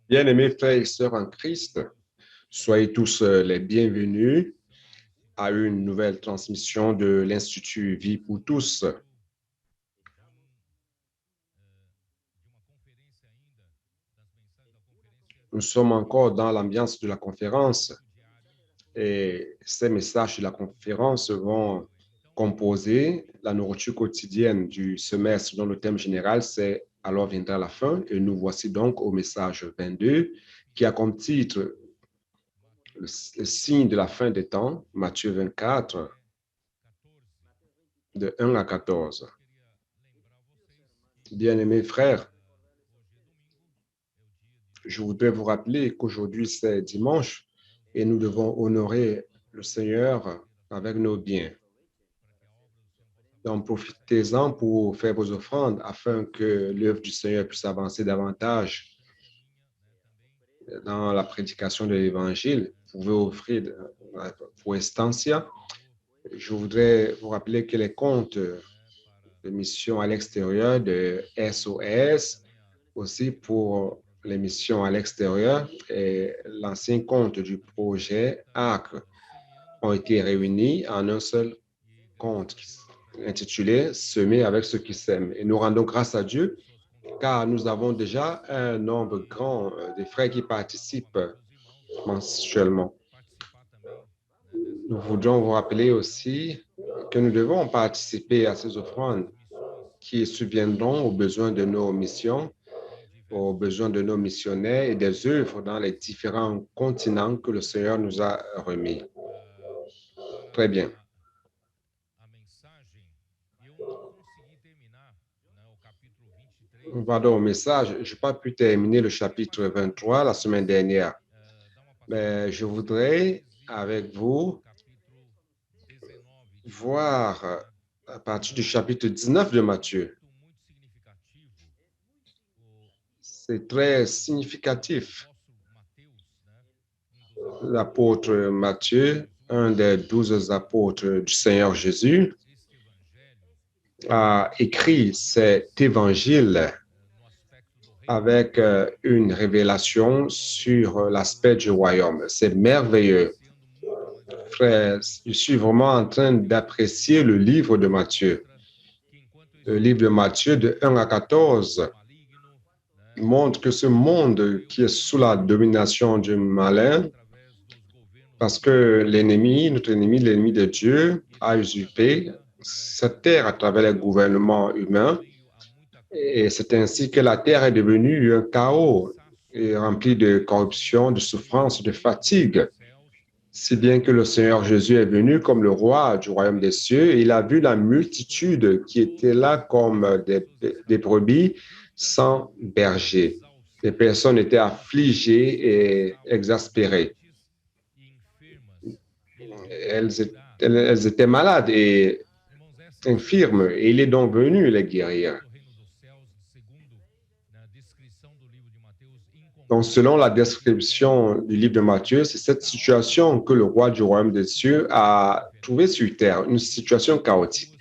Bien-aimés frères et sœurs en Christ, soyez tous les bienvenus à une nouvelle transmission de l'Institut Vie pour tous. Nous sommes encore dans l'ambiance de la conférence et ces messages de la conférence vont composer la nourriture quotidienne du semestre dont le thème général c'est Alors viendra la fin et nous voici donc au message 22 qui a comme titre le signe de la fin des temps, Matthieu 24, de 1 à 14. Bien-aimés frères, je voudrais vous rappeler qu'aujourd'hui c'est dimanche et nous devons honorer le Seigneur avec nos biens. Donc profitez-en pour faire vos offrandes afin que l'œuvre du Seigneur puisse avancer davantage dans la prédication de l'Évangile. Vous pouvez offrir pour Estancia. Je voudrais vous rappeler que les comptes de mission à l'extérieur de SOS, aussi pour les missions à l'extérieur et l'ancien compte du projet ARC ont été réunis en un seul compte intitulé Semer avec ceux qui s'aiment. Et nous rendons grâce à Dieu car nous avons déjà un nombre grand de frères qui participent mensuellement. Nous voudrions vous rappeler aussi que nous devons participer à ces offrandes qui subviendront aux besoins de nos missions, aux besoins de nos missionnaires et des œuvres dans les différents continents que le Seigneur nous a remis. Très bien. Pardon au message. Je n'ai pas pu terminer le chapitre 23 la semaine dernière. Mais je voudrais, avec vous, voir à partir du chapitre 19 de Matthieu. C'est très significatif. L'apôtre Matthieu, un des 12 apôtres du Seigneur Jésus, a écrit cet évangile avec une révélation sur l'aspect du royaume. C'est merveilleux. Frères, je suis vraiment en train d'apprécier le livre de Matthieu. Le livre de Matthieu de 1 à 14 montre que ce monde qui est sous la domination du malin, parce que l'ennemi, notre ennemi, l'ennemi de Dieu, a usurpé cette terre à travers les gouvernements humains. Et c'est ainsi que la terre est devenue un chaos et remplie de corruption, de souffrance, de fatigue. Si bien que le Seigneur Jésus est venu comme le roi du royaume des cieux et il a vu la multitude qui était là comme des brebis sans berger. Les personnes étaient affligées et exaspérées. Elles étaient malades et infirmes et il est donc venu les guérir. Donc, selon la description du livre de Matthieu, c'est cette situation que le roi du royaume des cieux a trouvée sur terre, une situation chaotique.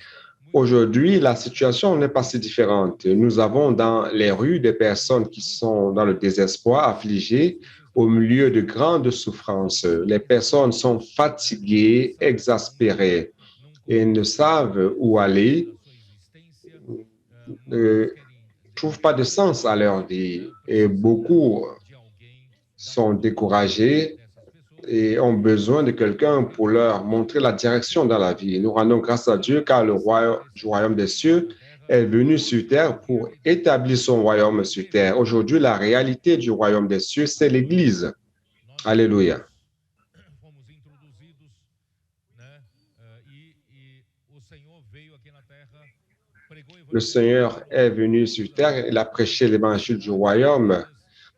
Aujourd'hui, la situation n'est pas si différente. Nous avons dans les rues des personnes qui sont dans le désespoir, affligées, au milieu de grandes souffrances. Les personnes sont fatiguées, exaspérées et ne savent où aller, ne trouvent pas de sens à leur vie. Et beaucoup sont découragés et ont besoin de quelqu'un pour leur montrer la direction dans la vie. Nous rendons grâce à Dieu car le roi du royaume des cieux est venu sur terre pour établir son royaume sur terre. Aujourd'hui, la réalité du royaume des cieux, c'est l'Église. Alléluia. Le Seigneur est venu sur terre, il a prêché l'évangile du royaume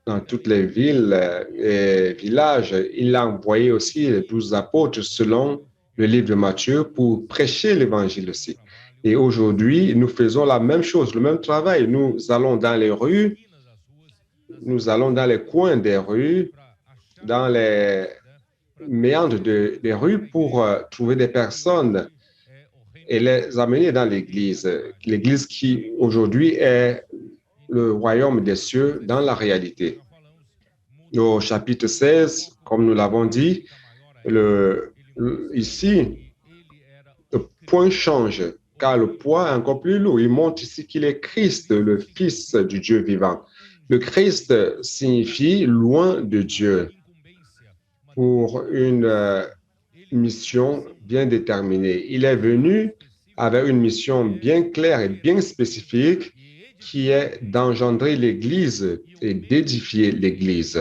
dans toutes les villes et villages. Il a envoyé aussi les 12 apôtres selon le livre de Matthieu pour prêcher l'évangile aussi. Et aujourd'hui, nous faisons la même chose, le même travail. Nous allons dans les rues, nous allons dans les coins des rues, dans les méandres des rues pour trouver des personnes et les amener dans l'Église. L'Église qui aujourd'hui est le royaume des cieux dans la réalité. Au chapitre 16, comme nous l'avons dit, ici, le point change, car le point est encore plus lourd. Il montre ici qu'il est Christ, le Fils du Dieu vivant. Le Christ signifie loin de Dieu pour une mission bien déterminée. Il est venu avec une mission bien claire et bien spécifique qui est d'engendrer l'Église et d'édifier l'Église.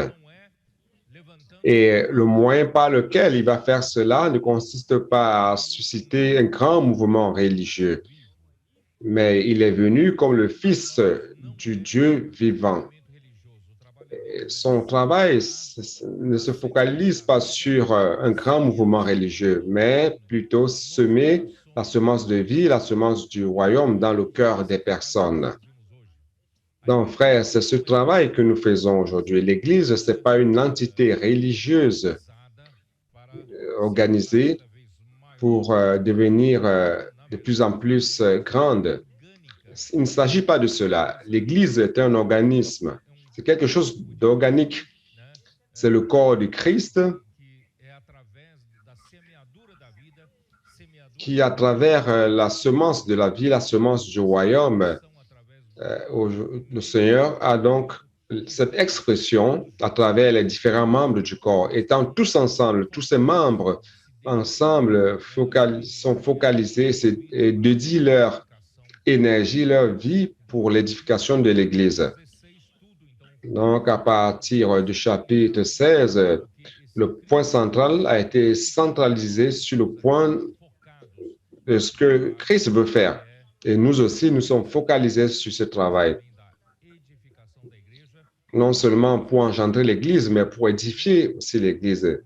Et le moyen par lequel il va faire cela ne consiste pas à susciter un grand mouvement religieux, mais il est venu comme le Fils du Dieu vivant. Son travail ne se focalise pas sur un grand mouvement religieux, mais plutôt semer la semence de vie, la semence du royaume dans le cœur des personnes. Donc, frère, c'est ce travail que nous faisons aujourd'hui. L'Église, ce n'est pas une entité religieuse organisée pour devenir de plus en plus grande. Il ne s'agit pas de cela. L'Église est un organisme. C'est quelque chose d'organique. C'est le corps du Christ qui, à travers la semence de la vie, la semence du royaume, le Seigneur a donc cette expression à travers les différents membres du corps, étant tous ensemble, tous ces membres ensemble sont focalisés et dédient leur énergie, leur vie pour l'édification de l'Église. Donc, à partir du chapitre 16, le point central a été centralisé sur le point de ce que Christ veut faire. Et nous aussi, nous sommes focalisés sur ce travail. Non seulement pour engendrer l'Église, mais pour édifier aussi l'Église.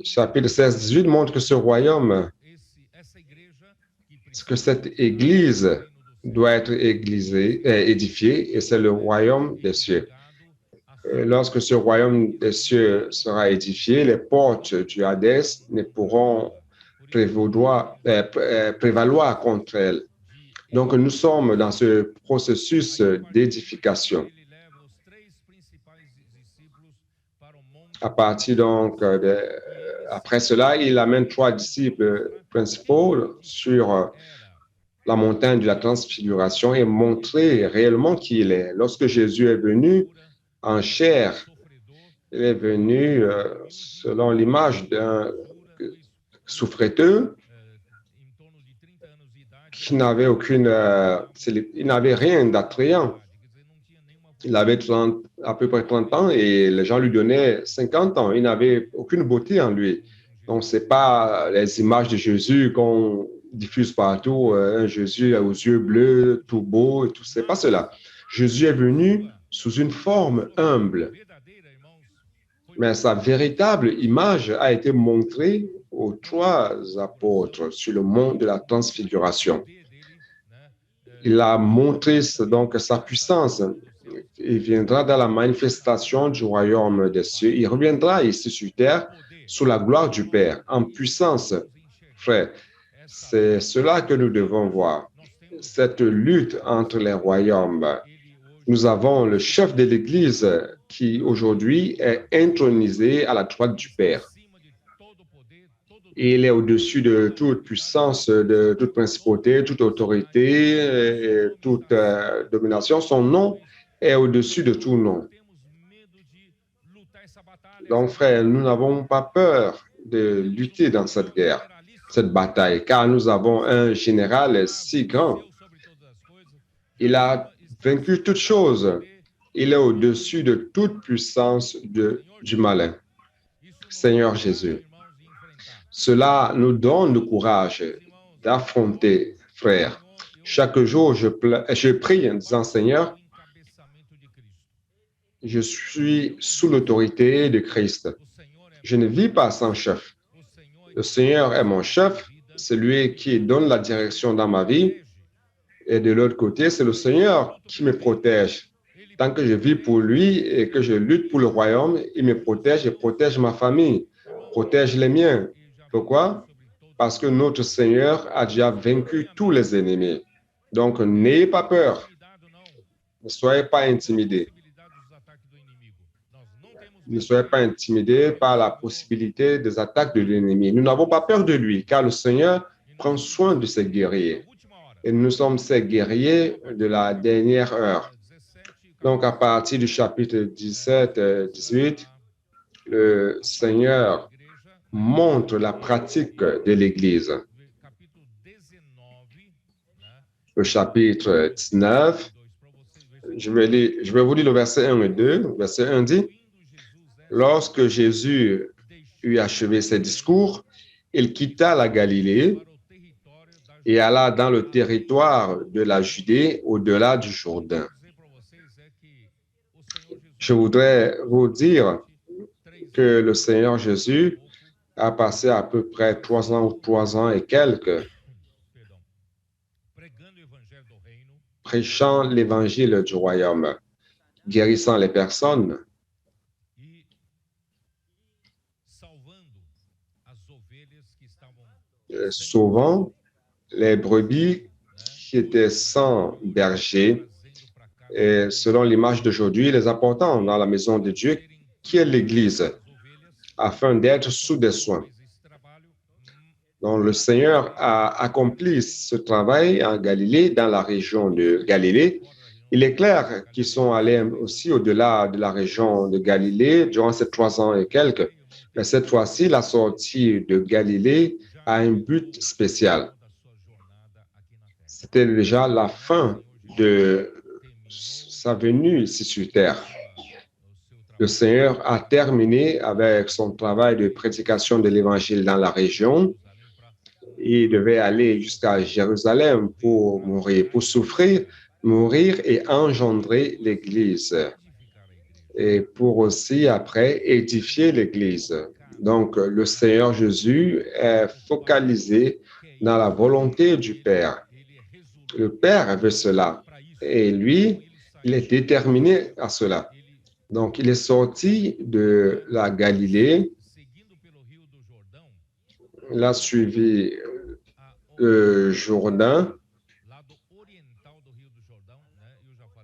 Chapitre 16-18 montre que ce royaume, que cette Église doit être édifiée, et c'est le royaume des cieux. Lorsque ce royaume des cieux sera édifié, les portes du Hadès ne pourront prévaloir contre elle. Donc, nous sommes dans ce processus d'édification. À partir donc après cela, il amène 3 disciples principaux sur la montagne de la transfiguration et montrer réellement qui il est. Lorsque Jésus est venu en chair, il est venu selon l'image d'un souffreteux qui n'avait il n'avait rien d'attrayant. Il avait à peu près 30 ans et les gens lui donnaient 50 ans. Il n'avait aucune beauté en lui. Donc, ce n'est pas les images de Jésus qu'on diffuse partout, un Jésus aux yeux bleus, tout beau et tout. Ce n'est pas cela. Jésus est venu sous une forme humble. Mais sa véritable image a été montrée aux 3 apôtres sur le mont de la transfiguration. Il a montré donc sa puissance. Il viendra dans la manifestation du royaume des cieux. Il reviendra ici sur terre sous la gloire du Père, en puissance. Frère, c'est cela que nous devons voir, cette lutte entre les royaumes. Nous avons le chef de l'Église qui aujourd'hui est intronisé à la droite du Père. Il est au-dessus de toute puissance, de toute principauté, toute autorité, toute domination. Son nom est au-dessus de tout nom. Donc, frère, nous n'avons pas peur de lutter dans cette guerre, cette bataille, car nous avons un général si grand. Il a vaincu toutes choses. Il est au-dessus de toute puissance du malin. Seigneur Jésus. Cela nous donne le courage d'affronter, frère. Chaque jour, je prie en disant, Seigneur, je suis sous l'autorité de Christ. Je ne vis pas sans chef. Le Seigneur est mon chef, c'est lui qui donne la direction dans ma vie. Et de l'autre côté, c'est le Seigneur qui me protège. Tant que je vis pour lui et que je lutte pour le royaume, il me protège et protège ma famille, protège les miens. Pourquoi? Parce que notre Seigneur a déjà vaincu tous les ennemis. Donc, n'ayez pas peur. Ne soyez pas intimidés. Ne soyez pas intimidés par la possibilité des attaques de l'ennemi. Nous n'avons pas peur de lui, car le Seigneur prend soin de ses guerriers. Et nous sommes ces guerriers de la dernière heure. Donc, à partir du chapitre 17, 18, le Seigneur montre la pratique de l'Église. Le chapitre 19, je vais vous lire le verset 1 et 2. Verset 1 dit, « Lorsque Jésus eut achevé ses discours, il quitta la Galilée et alla dans le territoire de la Judée au-delà du Jourdain. » Je voudrais vous dire que le Seigneur Jésus a passé à peu près 3 ans et quelques prêchant l'évangile du royaume, guérissant les personnes, sauvant les brebis qui étaient sans berger, et selon l'image d'aujourd'hui, les apportant dans la maison de Dieu, qui est l'Église, afin d'être sous des soins. Donc, le Seigneur a accompli ce travail en Galilée, dans la région de Galilée. Il est clair qu'ils sont allés aussi au-delà de la région de Galilée durant ces 3 ans et quelques. Mais cette fois-ci, la sortie de Galilée a un but spécial. C'était déjà la fin de sa venue ici sur terre. Le Seigneur a terminé avec son travail de prédication de l'Évangile dans la région. Il devait aller jusqu'à Jérusalem pour mourir, pour souffrir, mourir et engendrer l'Église. Et pour aussi, après, édifier l'Église. Donc, le Seigneur Jésus est focalisé dans la volonté du Père. Le Père veut cela. Et lui, il est déterminé à cela. Donc, il est sorti de la Galilée. Il a suivi le Jourdain,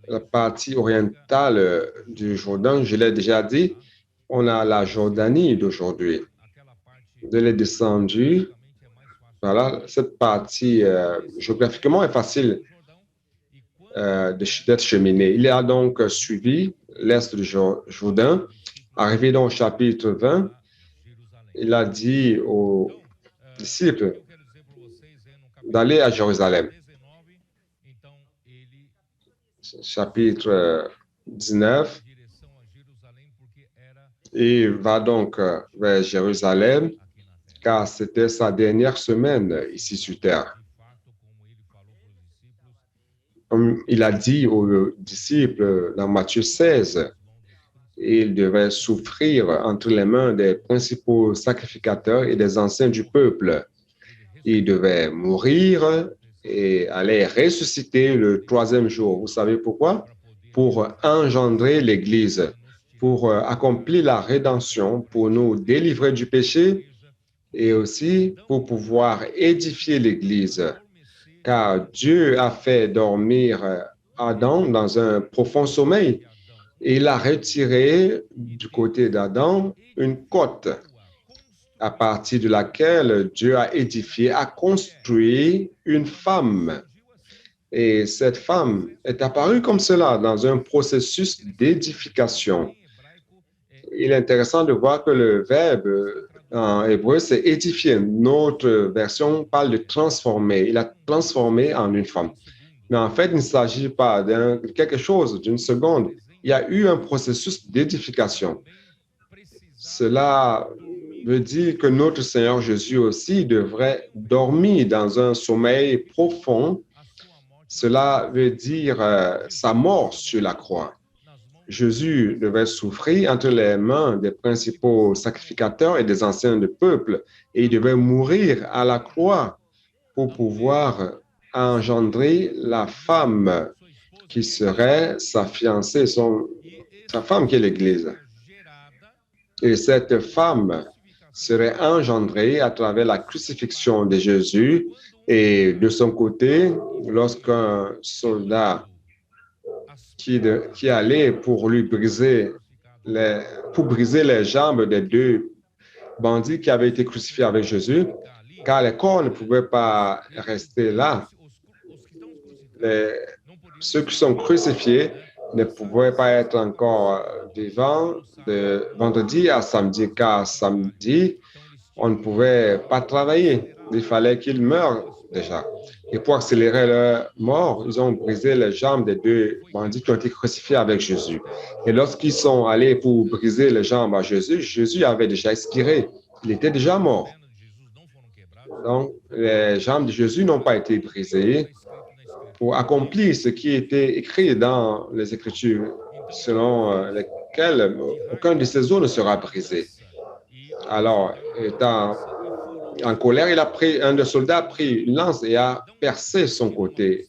la partie orientale du Jourdain. Je l'ai déjà dit, on a la Jordanie d'aujourd'hui. Il est descendu. Voilà, cette partie géographiquement est facile d'être cheminé. Il a donc suivi l'est du Jourdain. Arrivé dans le chapitre 20, il a dit aux disciples d'aller à Jérusalem. Chapitre 19, il va donc vers Jérusalem, car c'était sa dernière semaine ici sur terre. Comme il a dit aux disciples dans Matthieu 16, il devait souffrir entre les mains des principaux sacrificateurs et des anciens du peuple. Il devait mourir et aller ressusciter le 3e jour. Vous savez pourquoi? Pour engendrer l'Église, pour accomplir la rédemption, pour nous délivrer du péché et aussi pour pouvoir édifier l'Église. Car Dieu a fait dormir Adam dans un profond sommeil. Et il a retiré du côté d'Adam une côte à partir de laquelle Dieu a édifié, a construit une femme. Et cette femme est apparue comme cela dans un processus d'édification. Il est intéressant de voir que le verbe en hébreu, c'est édifier. Notre version parle de transformer. Il a transformé en une femme. Mais en fait, il ne s'agit pas de quelque chose, d'une seconde. Il y a eu un processus d'édification. Cela veut dire que notre Seigneur Jésus aussi devrait dormir dans un sommeil profond. Cela veut dire sa mort sur la croix. Jésus devait souffrir entre les mains des principaux sacrificateurs et des anciens du peuple, et il devait mourir à la croix pour pouvoir engendrer la femme qui serait sa fiancée, sa femme qui est l'Église. Et cette femme serait engendrée à travers la crucifixion de Jésus. Et de son côté, lorsqu'un soldat qui allait pour lui briser pour briser les jambes des deux bandits qui avaient été crucifiés avec Jésus, car les corps ne pouvaient pas rester là. Les, ceux qui sont crucifiés ne pouvaient pas être encore vivants de vendredi à samedi, car samedi, on ne pouvait pas travailler. Il fallait qu'ils meurent déjà. Et pour accélérer leur mort, ils ont brisé les jambes des deux bandits qui ont été crucifiés avec Jésus. Et lorsqu'ils sont allés pour briser les jambes à Jésus, Jésus avait déjà expiré. Il était déjà mort. Donc, les jambes de Jésus n'ont pas été brisées pour accomplir ce qui était écrit dans les Écritures, selon lesquelles aucun de ses os ne sera brisé. Alors, étant en colère, un des soldats a pris une lance et a percé son côté.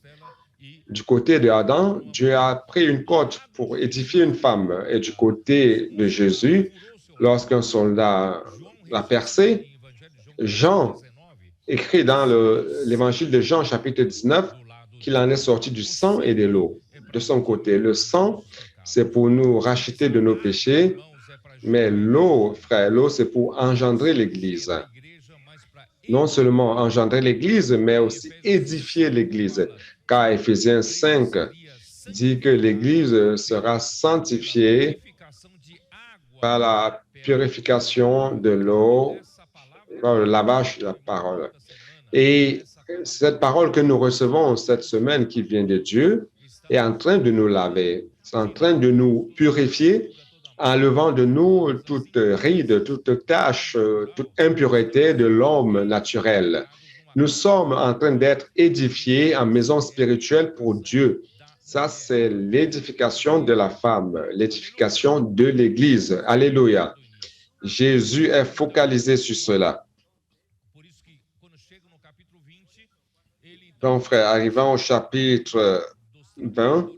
Du côté de Adam, Dieu a pris une corde pour édifier une femme. Et du côté de Jésus, lorsqu'un soldat l'a percé, Jean écrit dans l'évangile de Jean, chapitre 19, qu'il en est sorti du sang et de l'eau. De son côté, le sang, c'est pour nous racheter de nos péchés, mais l'eau, frère, l'eau, c'est pour engendrer l'Église. Non seulement engendrer l'Église, mais aussi édifier l'Église. Car Éphésiens 5 dit que l'Église sera sanctifiée par la purification de l'eau, par le lavage de la parole. Et cette parole que nous recevons cette semaine qui vient de Dieu est en train de nous laver, c'est en train de nous purifier, enlevant de nous toute ride, toute tache, toute impureté de l'homme naturel. Nous sommes en train d'être édifiés en maison spirituelle pour Dieu. Ça, c'est l'édification de la femme, l'édification de l'Église. Alléluia. Jésus est focalisé sur cela. Donc, frère, arrivant au chapitre 20,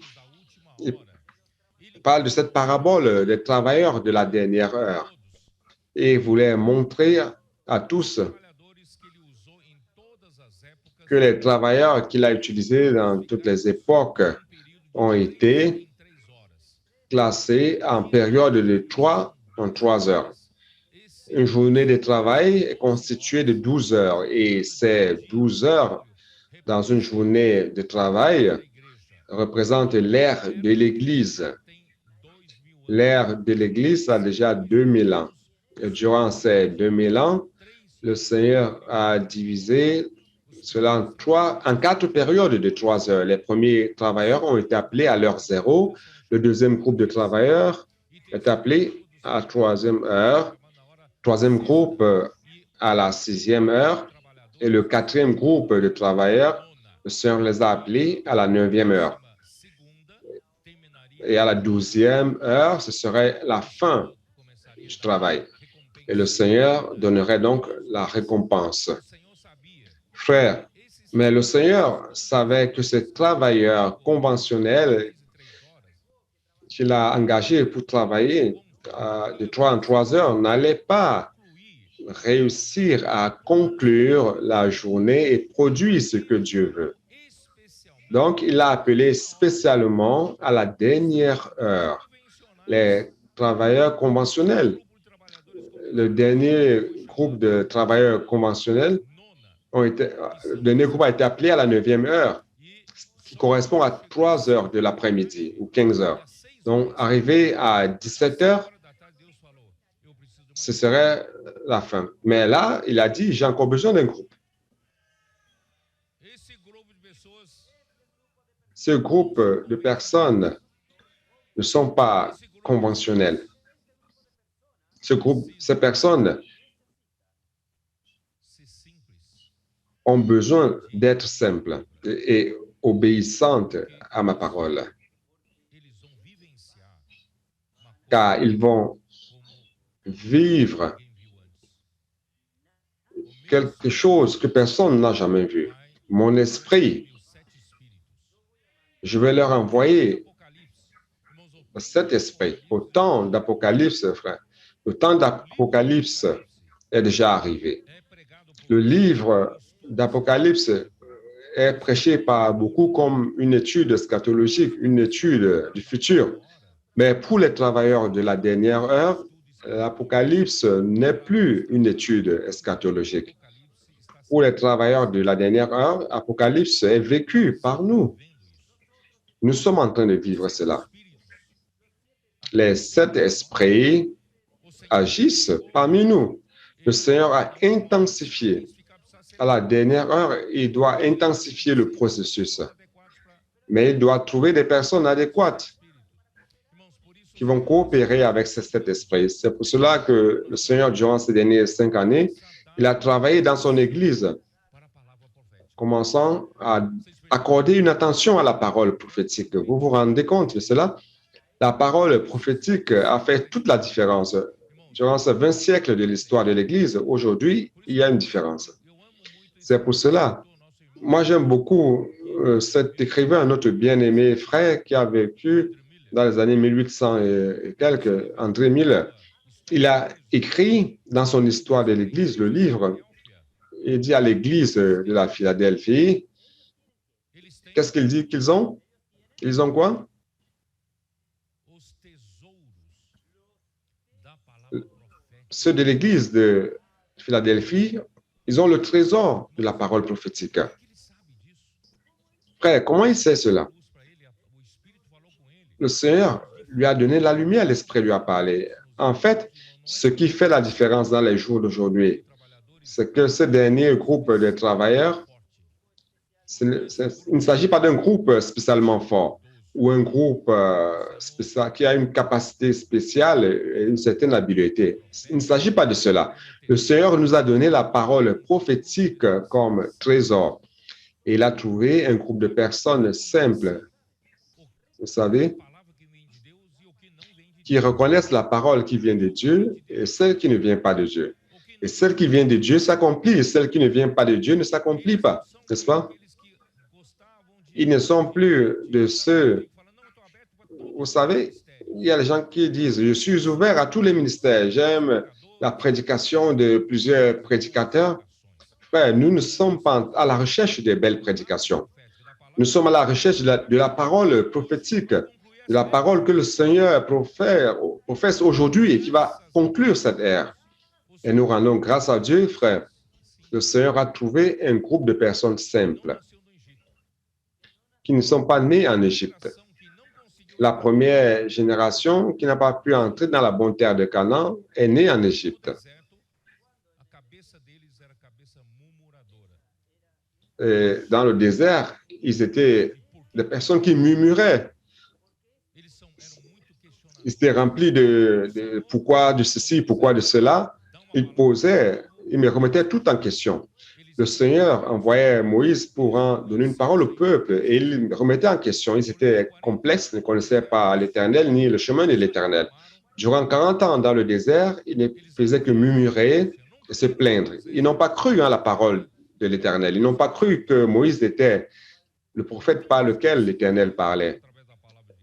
il parle de cette parabole des travailleurs de la dernière heure et voulait montrer à tous que les travailleurs qu'il a utilisés dans toutes les époques ont été classés en période de 3 heures. Une journée de travail est constituée de 12 heures et ces 12 heures dans une journée de travail représentent l'ère de l'Église. L'ère de l'Église a déjà 2000 ans. Et durant ces 2000 ans, le Seigneur a divisé cela en 4 périodes de 3 heures. Les premiers travailleurs ont été appelés à l'heure 0. Le deuxième groupe de travailleurs est appelé à 3e heure. Troisième groupe à la 6e heure. Et le 4e groupe de travailleurs, le Seigneur les a appelés à la 9e heure. Et à la 12e heure, ce serait la fin du travail. Et le Seigneur donnerait donc la récompense. Frère, mais le Seigneur savait que ces travailleurs conventionnels qu'il a engagés pour travailler de 3 en 3 heures n'allaient pas réussir à conclure la journée et produire ce que Dieu veut. Donc, il a appelé spécialement à la dernière heure les travailleurs conventionnels. Le dernier groupe de travailleurs conventionnels le dernier groupe a été appelé à la 9e heure, qui correspond à 3 heures de l'après-midi ou 15 heures. Donc, arrivé à 17 heures, ce serait la fin. Mais là, il a dit, j'ai encore besoin d'un groupe. Ce groupe de personnes ne sont pas conventionnels. Ces personnes ont besoin d'être simples et obéissantes à ma parole. Car ils vont vivre quelque chose que personne n'a jamais vu. Mon esprit, je vais leur envoyer cet esprit. Au temps d'Apocalypse, frère, le temps d'Apocalypse est déjà arrivé. Le livre d'Apocalypse est prêché par beaucoup comme une étude eschatologique, une étude du futur. Mais pour les travailleurs de la dernière heure, l'Apocalypse n'est plus une étude eschatologique. Pour les travailleurs de la dernière heure, l'Apocalypse est vécu par nous. Nous sommes en train de vivre cela. Les sept esprits agissent parmi nous. Le Seigneur a intensifié. À la dernière heure, il doit intensifier le processus. Mais il doit trouver des personnes adéquates qui vont coopérer avec ces sept esprits. C'est pour cela que le Seigneur, durant ces dernières 5 années, il a travaillé dans son Église, commençant à accorder une attention à la parole prophétique. Vous vous rendez compte de cela? La parole prophétique a fait toute la différence. Durant ces 20 siècles de l'histoire de l'Église, aujourd'hui, il y a une différence. C'est pour cela, moi j'aime beaucoup cet écrivain, notre bien-aimé frère qui a vécu dans les années 1800 et quelques, André Miller. Il a écrit dans son histoire de l'Église le livre. Il dit à l'Église de la Philadelphie, qu'est-ce qu'il dit qu'ils ont? Ils ont quoi? Ceux de l'Église de Philadelphie, ils ont le trésor de la parole prophétique. Frère, comment il sait cela? Le Seigneur lui a donné la lumière, l'Esprit lui a parlé. En fait, ce qui fait la différence dans les jours d'aujourd'hui, c'est que ce dernier groupe de travailleurs, il ne s'agit pas d'un groupe spécialement fort ou un groupe spécial, qui a une capacité spéciale et une certaine habileté. Il ne s'agit pas de cela. Le Seigneur nous a donné la parole prophétique comme trésor. Et il a trouvé un groupe de personnes simples, vous savez, qui reconnaissent la parole qui vient de Dieu et celle qui ne vient pas de Dieu. Et celle qui vient de Dieu s'accomplit, et celle qui ne vient pas de Dieu ne s'accomplit pas, n'est-ce pas? Ils ne sont plus de ceux, vous savez, il y a des gens qui disent, je suis ouvert à tous les ministères, j'aime la prédication de plusieurs prédicateurs. Frère, nous ne sommes pas à la recherche des belles prédications. Nous sommes à la recherche de la parole prophétique, de la parole que le Seigneur professe aujourd'hui et qui va conclure cette ère. Et nous rendons grâce à Dieu, frère. Le Seigneur a trouvé un groupe de personnes simples qui ne sont pas nées en Égypte. La première génération qui n'a pas pu entrer dans la bonne terre de Canaan est née en Égypte. Et dans le désert, ils étaient des personnes qui murmuraient. Ils étaient remplis de pourquoi de ceci, pourquoi de cela. Ils posaient, ils me remettaient tout en question. Le Seigneur envoyait Moïse pour en donner une parole au peuple et il remettait en question. Ils étaient complexes, ne connaissaient pas l'Éternel ni le chemin de l'Éternel. Durant 40 ans dans le désert, ils ne faisaient que murmurer et se plaindre. Ils n'ont pas cru en la parole de l'Éternel. Ils n'ont pas cru que Moïse était le prophète par lequel l'Éternel parlait.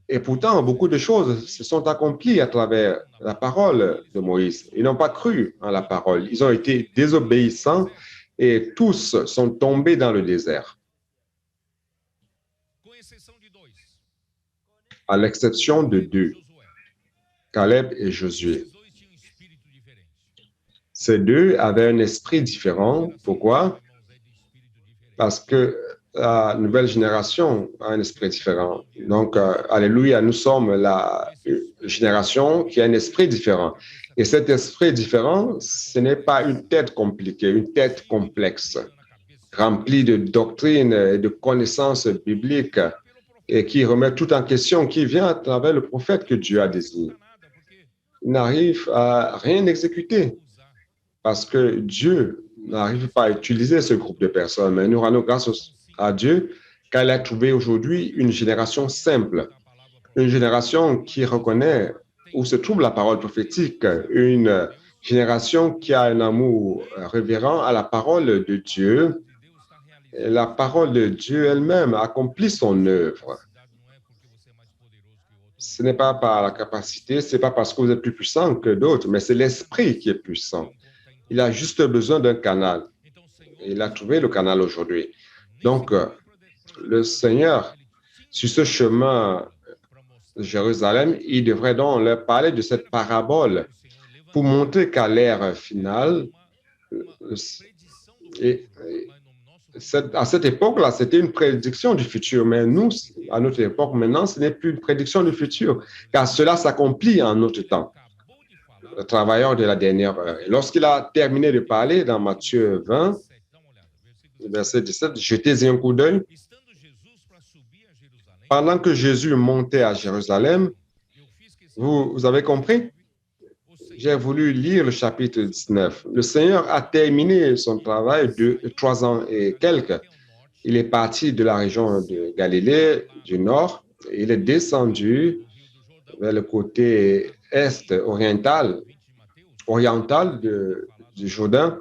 Et pourtant, beaucoup de choses se sont accomplies à travers la parole de Moïse. Ils n'ont pas cru en la parole. Ils ont été désobéissants et tous sont tombés dans le désert, à l'exception de deux, Caleb et Josué. Ces deux avaient un esprit différent. Pourquoi? Parce que la nouvelle génération a un esprit différent. Donc, alléluia, nous sommes la génération qui a un esprit différent. Et cet esprit différent, ce n'est pas une tête compliquée, une tête complexe, remplie de doctrines et de connaissances bibliques et qui remet tout en question, qui vient à travers le prophète que Dieu a désigné. Il n'arrive à rien exécuter parce que Dieu n'arrive pas à utiliser ce groupe de personnes. Mais nous rendons grâce à Dieu car il a trouvé aujourd'hui une génération simple, une génération qui reconnaît où se trouve la parole prophétique, une génération qui a un amour révérent à la parole de Dieu. Et la parole de Dieu elle-même accomplit son œuvre. Ce n'est pas par la capacité, ce n'est pas parce que vous êtes plus puissant que d'autres, mais c'est l'esprit qui est puissant. Il a juste besoin d'un canal. Il a trouvé le canal aujourd'hui. Donc, le Seigneur, sur ce chemin Jérusalem, il devrait donc leur parler de cette parabole pour montrer qu'à l'ère finale, et, à cette époque-là, c'était une prédiction du futur, mais nous, à notre époque, maintenant, ce n'est plus une prédiction du futur, car cela s'accomplit en notre temps. Le travailleur de la dernière heure. Et lorsqu'il a terminé de parler dans Matthieu 20, verset 17, jetez un coup d'œil. Pendant que Jésus montait à Jérusalem, vous avez compris? J'ai voulu lire le chapitre 19. Le Seigneur a terminé son travail de 3 ans et quelques. Il est parti de la région de Galilée du Nord. Il est descendu vers le côté est oriental du Jourdain.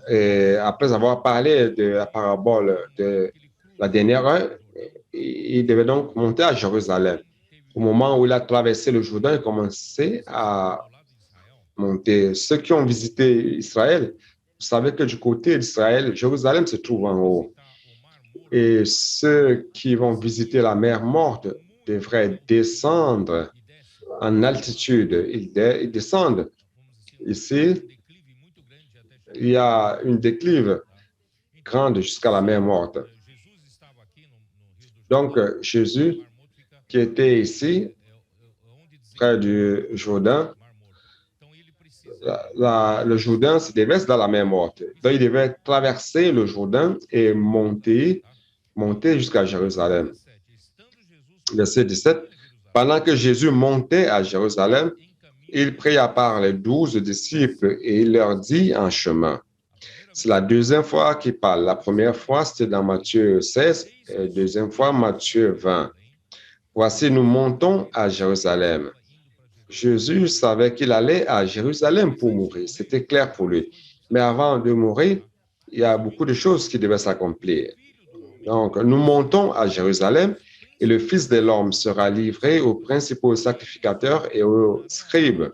Et après avoir parlé de la parabole de la dernière heure, il devait donc monter à Jérusalem. Au moment où il a traversé le Jourdain, il commençait à monter. Ceux qui ont visité Israël, vous savez que du côté d'Israël, Jérusalem se trouve en haut. Et ceux qui vont visiter la mer Morte devraient descendre en altitude. Ils descendent. Ici, il y a une déclive grande jusqu'à la mer Morte. Donc, Jésus, qui était ici, près du Jourdain, le Jourdain se déverse dans la mer Morte. Donc, il devait traverser le Jourdain et monter jusqu'à Jérusalem. Verset 17. Pendant que Jésus montait à Jérusalem, il pria par les 12 disciples et il leur dit en chemin. C'est la deuxième fois qu'il parle. La première fois, c'était dans Matthieu 16, et la deuxième fois, Matthieu 20. Voici, nous montons à Jérusalem. Jésus savait qu'il allait à Jérusalem pour mourir. C'était clair pour lui. Mais avant de mourir, il y a beaucoup de choses qui devaient s'accomplir. Donc, nous montons à Jérusalem et le Fils de l'homme sera livré aux principaux sacrificateurs et aux scribes.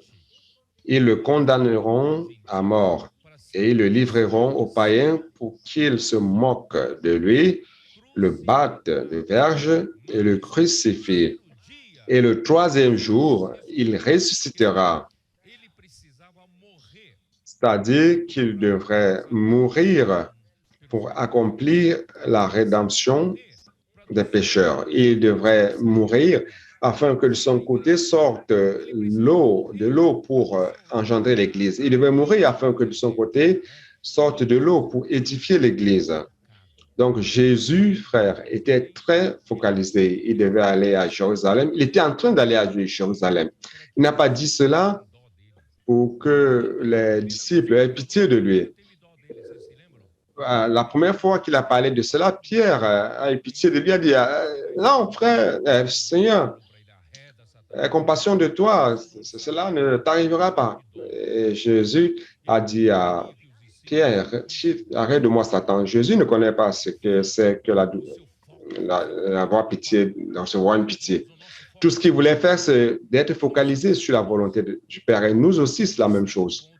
Ils le condamneront à mort et ils le livreront aux païens pour qu'ils se moquent de lui, le battent de verge et le crucifient. Et le troisième jour, il ressuscitera. C'est-à-dire qu'il devrait mourir pour accomplir la rédemption des pécheurs. Il devrait mourir afin que de son côté sorte de l'eau pour engendrer l'Église. Il devait mourir afin que de son côté sorte de l'eau pour édifier l'Église. Donc Jésus, frère, était très focalisé. Il devait aller à Jérusalem. Il était en train d'aller à Jérusalem. Il n'a pas dit cela pour que les disciples aient pitié de lui. La première fois qu'il a parlé de cela, Pierre a eu pitié de lui, a dit, non, frère, Seigneur, aie compassion de toi, cela ne t'arrivera pas. Et Jésus a dit à Pierre, arrête de moi, Satan. Jésus ne connaît pas ce que c'est que avoir pitié, recevoir une pitié. Tout ce qu'il voulait faire, c'est d'être focalisé sur la volonté du Père. Et nous aussi, c'est la même chose.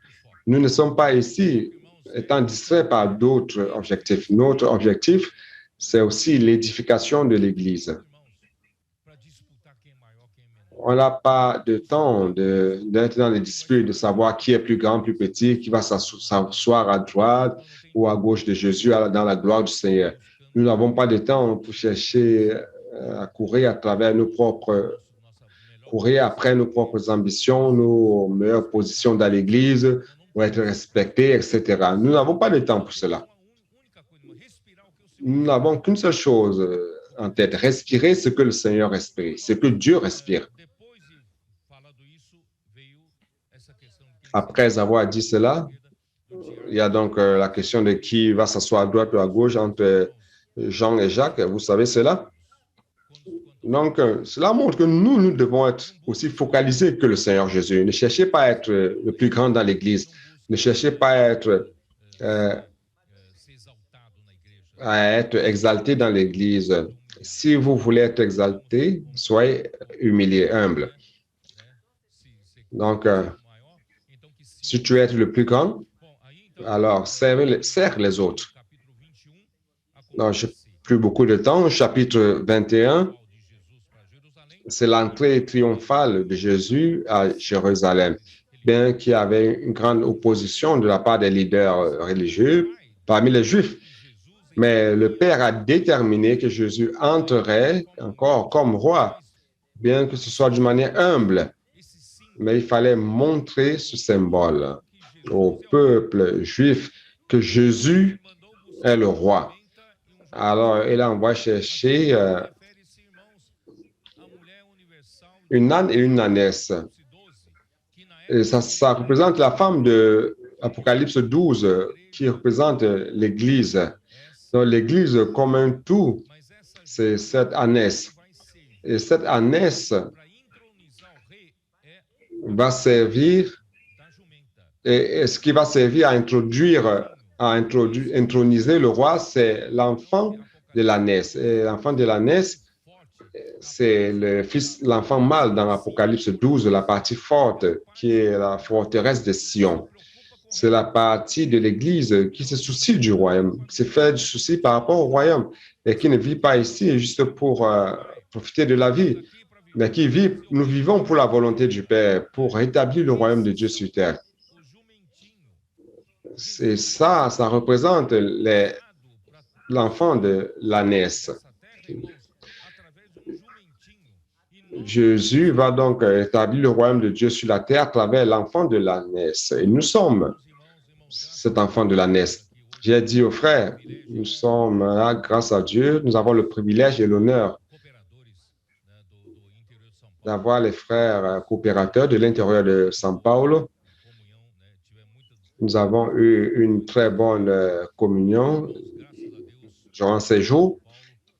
Nous ne sommes pas ici étant distraits par d'autres objectifs. Notre objectif, c'est aussi l'édification de l'Église. On n'a pas de temps d'être dans les disputes, de savoir qui est plus grand, plus petit, qui va s'asseoir à droite ou à gauche de Jésus dans la gloire du Seigneur. Nous n'avons pas de temps pour chercher à courir courir après nos propres ambitions, nos meilleures positions dans l'Église, pour être respectés, etc. Nous n'avons pas de temps pour cela. Nous n'avons qu'une seule chose en tête, respirer ce que le Seigneur respire, ce que Dieu respire. Après avoir dit cela, il y a donc la question de qui va s'asseoir à droite ou à gauche entre Jean et Jacques. Vous savez cela? Donc, cela montre que nous devons être aussi focalisés que le Seigneur Jésus. Ne cherchez pas à être le plus grand dans l'Église. Ne cherchez pas à être exalté dans l'Église. Si vous voulez être exalté, soyez humilié, humble. Donc, si tu veux être le plus grand, alors serre les autres. Donc, plus beaucoup de temps. Chapitre 21, c'est l'entrée triomphale de Jésus à Jérusalem. Bien qu'il y avait une grande opposition de la part des leaders religieux parmi les Juifs, mais le Père a déterminé que Jésus entrerait encore comme roi, bien que ce soit d'une manière humble. Mais il fallait montrer ce symbole au peuple juif que Jésus est le roi. Alors, il envoie chercher une âne et une ânesse. Et ça représente la femme de Apocalypse 12 qui représente l'Église. Donc, l'Église comme un tout, c'est cette ânesse. Et cette ânesse va servir, et ce qui va servir introniser le roi, c'est l'enfant de l'ânesse. Et l'enfant de l'ânesse, c'est l'enfant mâle dans l'Apocalypse 12, la partie forte, qui est la forteresse de Sion. C'est la partie de l'Église qui se soucie du royaume, qui se fait du souci par rapport au royaume, et qui ne vit pas ici juste pour profiter de la vie, mais qui vit, nous vivons pour la volonté du Père, pour rétablir le royaume de Dieu sur terre. C'est ça, ça représente l'enfant de l'ânesse. Jésus va donc établir le royaume de Dieu sur la terre à travers l'enfant de l'ânesse. Et nous sommes cet enfant de l'ânesse. J'ai dit aux frères, nous sommes là grâce à Dieu, nous avons le privilège et l'honneur d'avoir les frères coopérateurs de l'intérieur de São Paulo. Nous avons eu une très bonne communion durant ces jours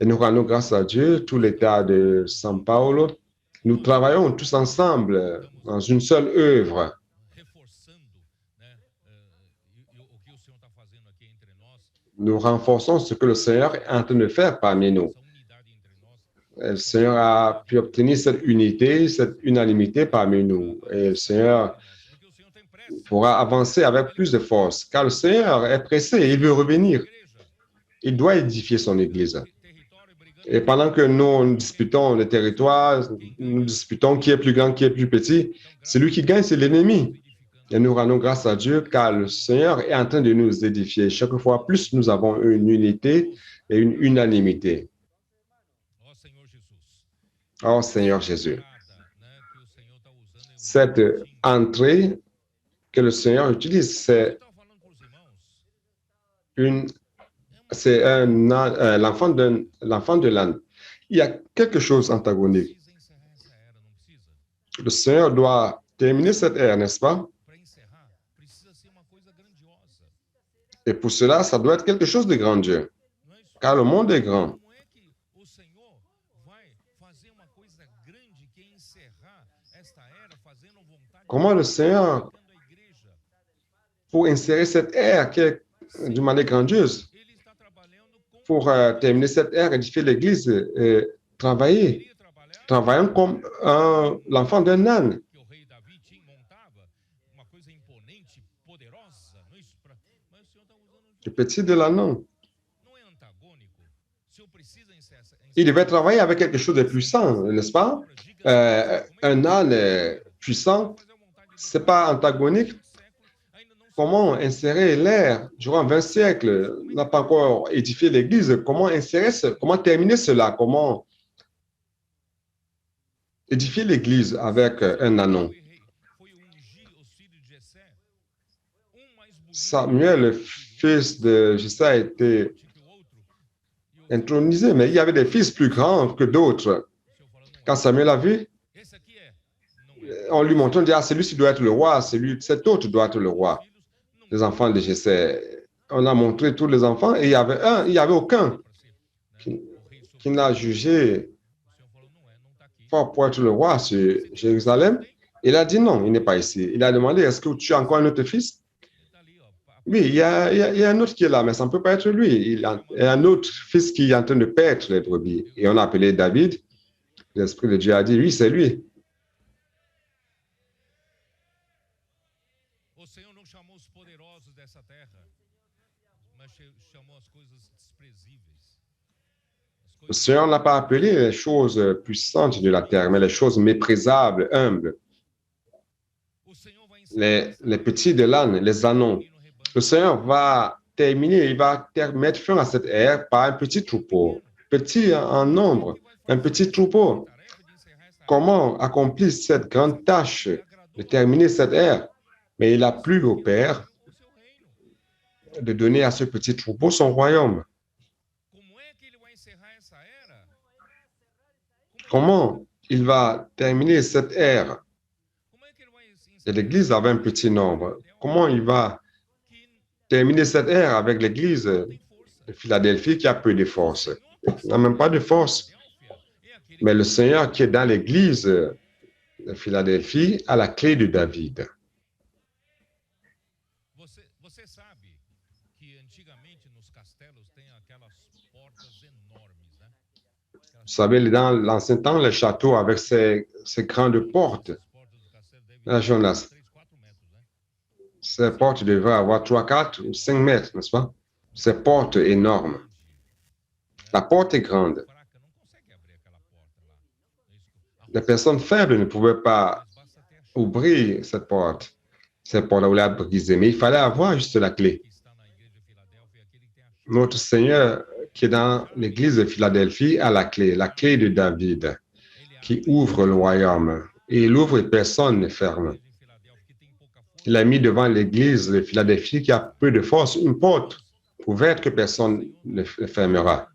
et nous rendons grâce à Dieu, tout l'État de São Paulo. Nous travaillons tous ensemble dans une seule œuvre. Nous renforçons ce que le Seigneur est en train de faire parmi nous. Le Seigneur a pu obtenir cette unité, cette unanimité parmi nous. Et le Seigneur pourra avancer avec plus de force, car le Seigneur est pressé, il veut revenir. Il doit édifier son Église. Et pendant que nous disputons le territoire, nous disputons qui est plus grand, qui est plus petit, celui qui gagne, c'est l'ennemi. Et nous rendons grâce à Dieu car le Seigneur est en train de nous édifier. Chaque fois plus, nous avons une unité et une unanimité. Oh Seigneur Jésus, cette entrée que le Seigneur utilise, c'est l'enfant de l'âne. Il y a quelque chose antagonique. Le Seigneur doit terminer cette ère, n'est-ce pas? Et pour cela, ça doit être quelque chose de grandiose, car le monde est grand. Comment le Seigneur, pour insérer cette ère qui est d'une manière grandiose, pour terminer cette ère, édifier l'Église, travaillant comme l'enfant d'un âne. Le petit de l'âne. Il devait travailler avec quelque chose de puissant, n'est-ce pas? Un âne puissant, ce n'est pas antagonique. Comment insérer l'air durant 20 siècles? On n'a pas encore édifié l'Église. Comment comment terminer cela? Comment édifier l'Église avec un ânon? Samuel, le fils de Jesse, a été intronisé, mais il y avait des fils plus grands que d'autres. Quand Samuel a vu, on lui montre, on dit, ah, celui-ci doit être le roi, cet autre doit être le roi. Les enfants de Jesse. On a montré tous les enfants et il y avait aucun qui n'a jugé fort pour être le roi sur Jérusalem. Il a dit non, il n'est pas ici. Il a demandé, est-ce que tu as encore un autre fils? Oui, il y a un autre qui est là, mais ça ne peut pas être lui. Il y a un autre fils qui est en train de perdre les brebis. Et on a appelé David. L'Esprit de Dieu a dit, oui, c'est lui. Le Seigneur n'a pas appelé les choses puissantes de la terre, mais les choses méprisables, humbles, les petits de l'âne, les anons. Le Seigneur va terminer, il va mettre fin à cette ère par un petit troupeau, petit en nombre, un petit troupeau. Comment accomplir cette grande tâche de terminer cette ère? Mais il a plu au Père de donner à ce petit troupeau son royaume. Comment il va terminer cette ère? Et l'Église avait un petit nombre. Comment il va terminer cette ère avec l'Église de Philadelphie qui a peu de force? Il n'a même pas de force. Mais le Seigneur qui est dans l'Église de Philadelphie a la clé de David. Vous savez, dans l'ancien temps, les châteaux avec ces grandes portes, là, Jonas, ces portes devaient avoir 3, 4 ou 5 mètres, n'est-ce pas? Ces portes énormes. La porte est grande. Les personnes faibles ne pouvaient pas ouvrir cette porte. Cette porte-là voulait briser, mais il fallait avoir juste la clé. Notre Seigneur qui est dans l'église de Philadelphie a la clé de David, qui ouvre le royaume. Et il ouvre et personne ne ferme. Il a mis devant l'église de Philadelphie qui a peu de force une porte ouverte que personne ne fermera.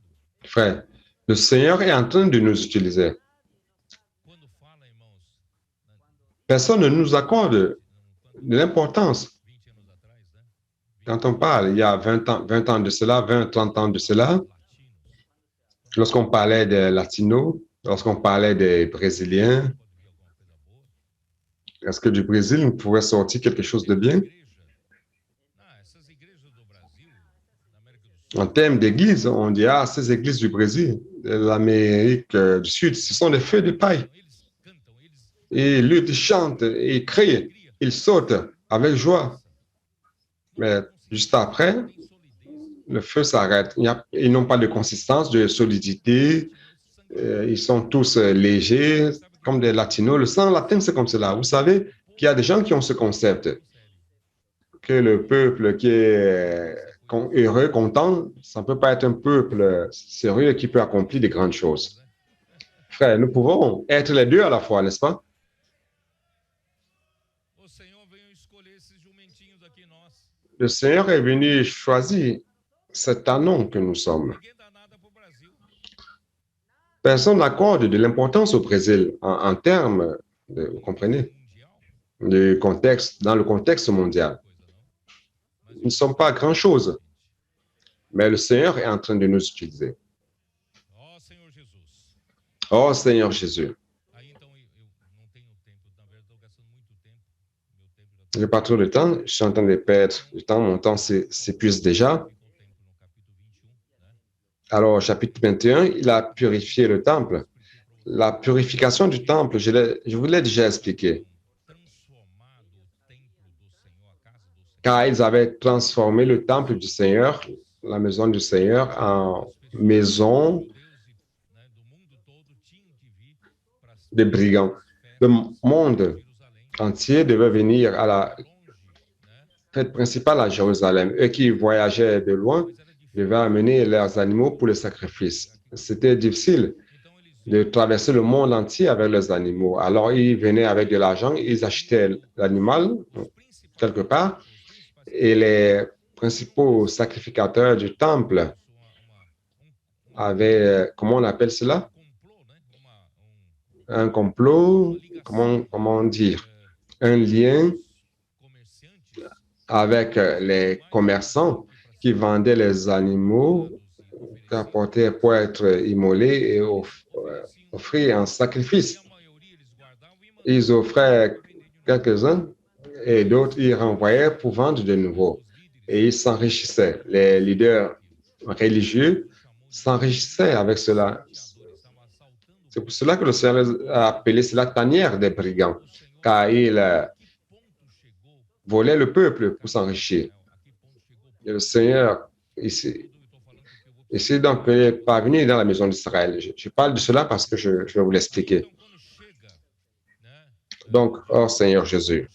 Frère, le Seigneur est en train de nous utiliser. Personne ne nous accorde de l'importance. Quand on parle, il y a 20 ans de cela, 20, 30 ans de cela, lorsqu'on parlait des Latinos, lorsqu'on parlait des Brésiliens, est-ce que du Brésil nous pouvait sortir quelque chose de bien? En termes d'église, on dit, ah, ces églises du Brésil, de l'Amérique du Sud, ce sont des feux de paille. Et ils chantent, ils crient, ils sautent avec joie. Mais juste après, le feu s'arrête. Ils n'ont pas de consistance, de solidité. Ils sont tous légers, comme des latinos. Le sang latin, c'est comme cela. Vous savez qu'il y a des gens qui ont ce concept, que le peuple qui est heureux, content, ça ne peut pas être un peuple sérieux qui peut accomplir des grandes choses. Frère, nous pouvons être les deux à la fois, n'est-ce pas? Le Seigneur est venu choisir cet anon que nous sommes. Personne n'accorde de l'importance au Brésil en termes, vous comprenez, de contexte, dans le contexte mondial. Nous ne sommes pas grand-chose, mais le Seigneur est en train de nous utiliser. Oh Seigneur Jésus. Je n'ai pas trop de temps, je suis en train de perdre du temps, mon temps s'épuise déjà. Alors, chapitre 21, il a purifié le temple. La purification du temple, je vous l'ai déjà expliqué. Car ils avaient transformé le temple du Seigneur, la maison du Seigneur, en maison de brigands. Le monde entier devait venir à la fête principale à Jérusalem. Eux qui voyageaient de loin devaient amener leurs animaux pour le sacrifice. C'était difficile de traverser le monde entier avec leurs animaux. Alors, ils venaient avec de l'argent, ils achetaient l'animal quelque part, et les principaux sacrificateurs du temple avaient, comment on appelle cela? Un complot, comment dire? Un lien avec les commerçants qui vendaient les animaux apportés pour être immolés et offrir en sacrifice. Ils offraient quelques-uns et d'autres ils renvoyaient pour vendre de nouveau. Et ils s'enrichissaient. Les leaders religieux s'enrichissaient avec cela. C'est pour cela que le Seigneur a appelé cela tanière des brigands, car ils volaient le peuple pour s'enrichir. Et le Seigneur, ici, Et donc il est parvenu dans la maison d'Israël. Je parle de cela parce que je vais vous l'expliquer. Donc, oh Seigneur Jésus,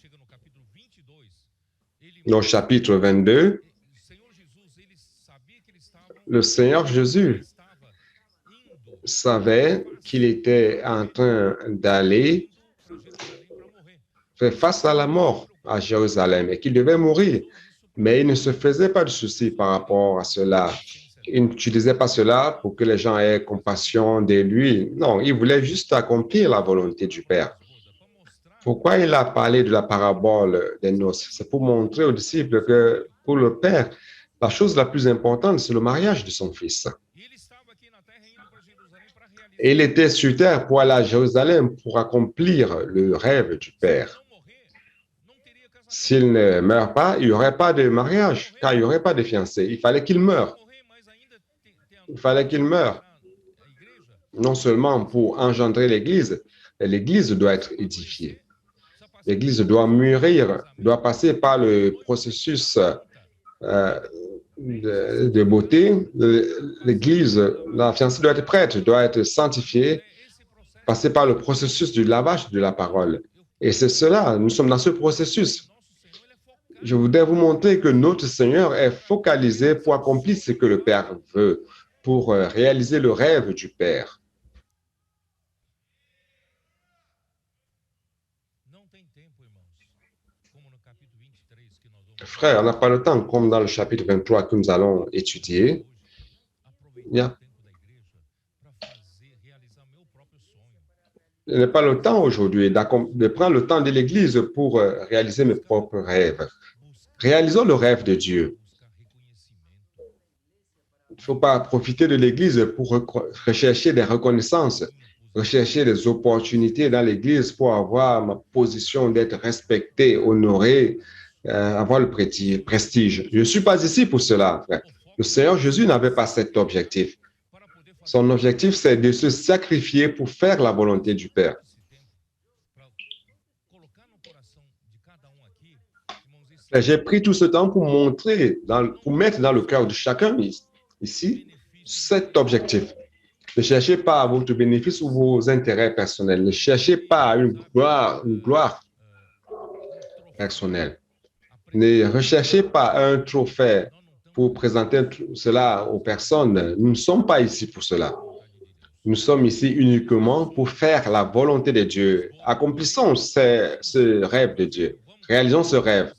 au chapitre 22, le Seigneur Jésus savait qu'il était en train d'aller faire face à la mort à Jérusalem et qu'il devait mourir. Mais il ne se faisait pas de soucis par rapport à cela. Il n'utilisait pas cela pour que les gens aient compassion de lui. Non, il voulait juste accomplir la volonté du Père. Pourquoi il a parlé de la parabole des noces? C'est pour montrer aux disciples que pour le Père, la chose la plus importante, c'est le mariage de son Fils. Et il était sur terre pour aller à Jérusalem pour accomplir le rêve du Père. S'il ne meurt pas, il n'y aurait pas de mariage, car il n'y aurait pas de fiancés. Il fallait qu'il meure. Il fallait qu'il meure. Non seulement pour engendrer l'Église, mais l'Église doit être édifiée. L'Église doit mûrir, doit passer par le processus de beauté. L'Église, la fiancée doit être prête, doit être sanctifiée, passer par le processus du lavage de la parole. Et c'est cela, nous sommes dans ce processus. Je voudrais vous montrer que notre Seigneur est focalisé pour accomplir ce que le Père veut, pour réaliser le rêve du Père. Frère, on n'a pas le temps, comme dans le chapitre 23 que nous allons étudier. Je n'ai pas le temps aujourd'hui de prendre le temps de l'Église pour réaliser mes propres rêves. Réalisons le rêve de Dieu. Il ne faut pas profiter de l'Église pour rechercher des reconnaissances, rechercher des opportunités dans l'Église pour avoir ma position d'être respecté, honoré, avoir le prestige. Je ne suis pas ici pour cela, frère. Le Seigneur Jésus n'avait pas cet objectif. Son objectif, c'est de se sacrifier pour faire la volonté du Père. J'ai pris tout ce temps pour montrer, pour mettre dans le cœur de chacun ici cet objectif. Ne cherchez pas à votre bénéfice ou vos intérêts personnels. Ne cherchez pas à une gloire personnelle. Ne recherchez pas un trophée pour présenter cela aux personnes. Nous ne sommes pas ici pour cela. Nous sommes ici uniquement pour faire la volonté de Dieu. Accomplissons ce rêve de Dieu. Réalisons ce rêve,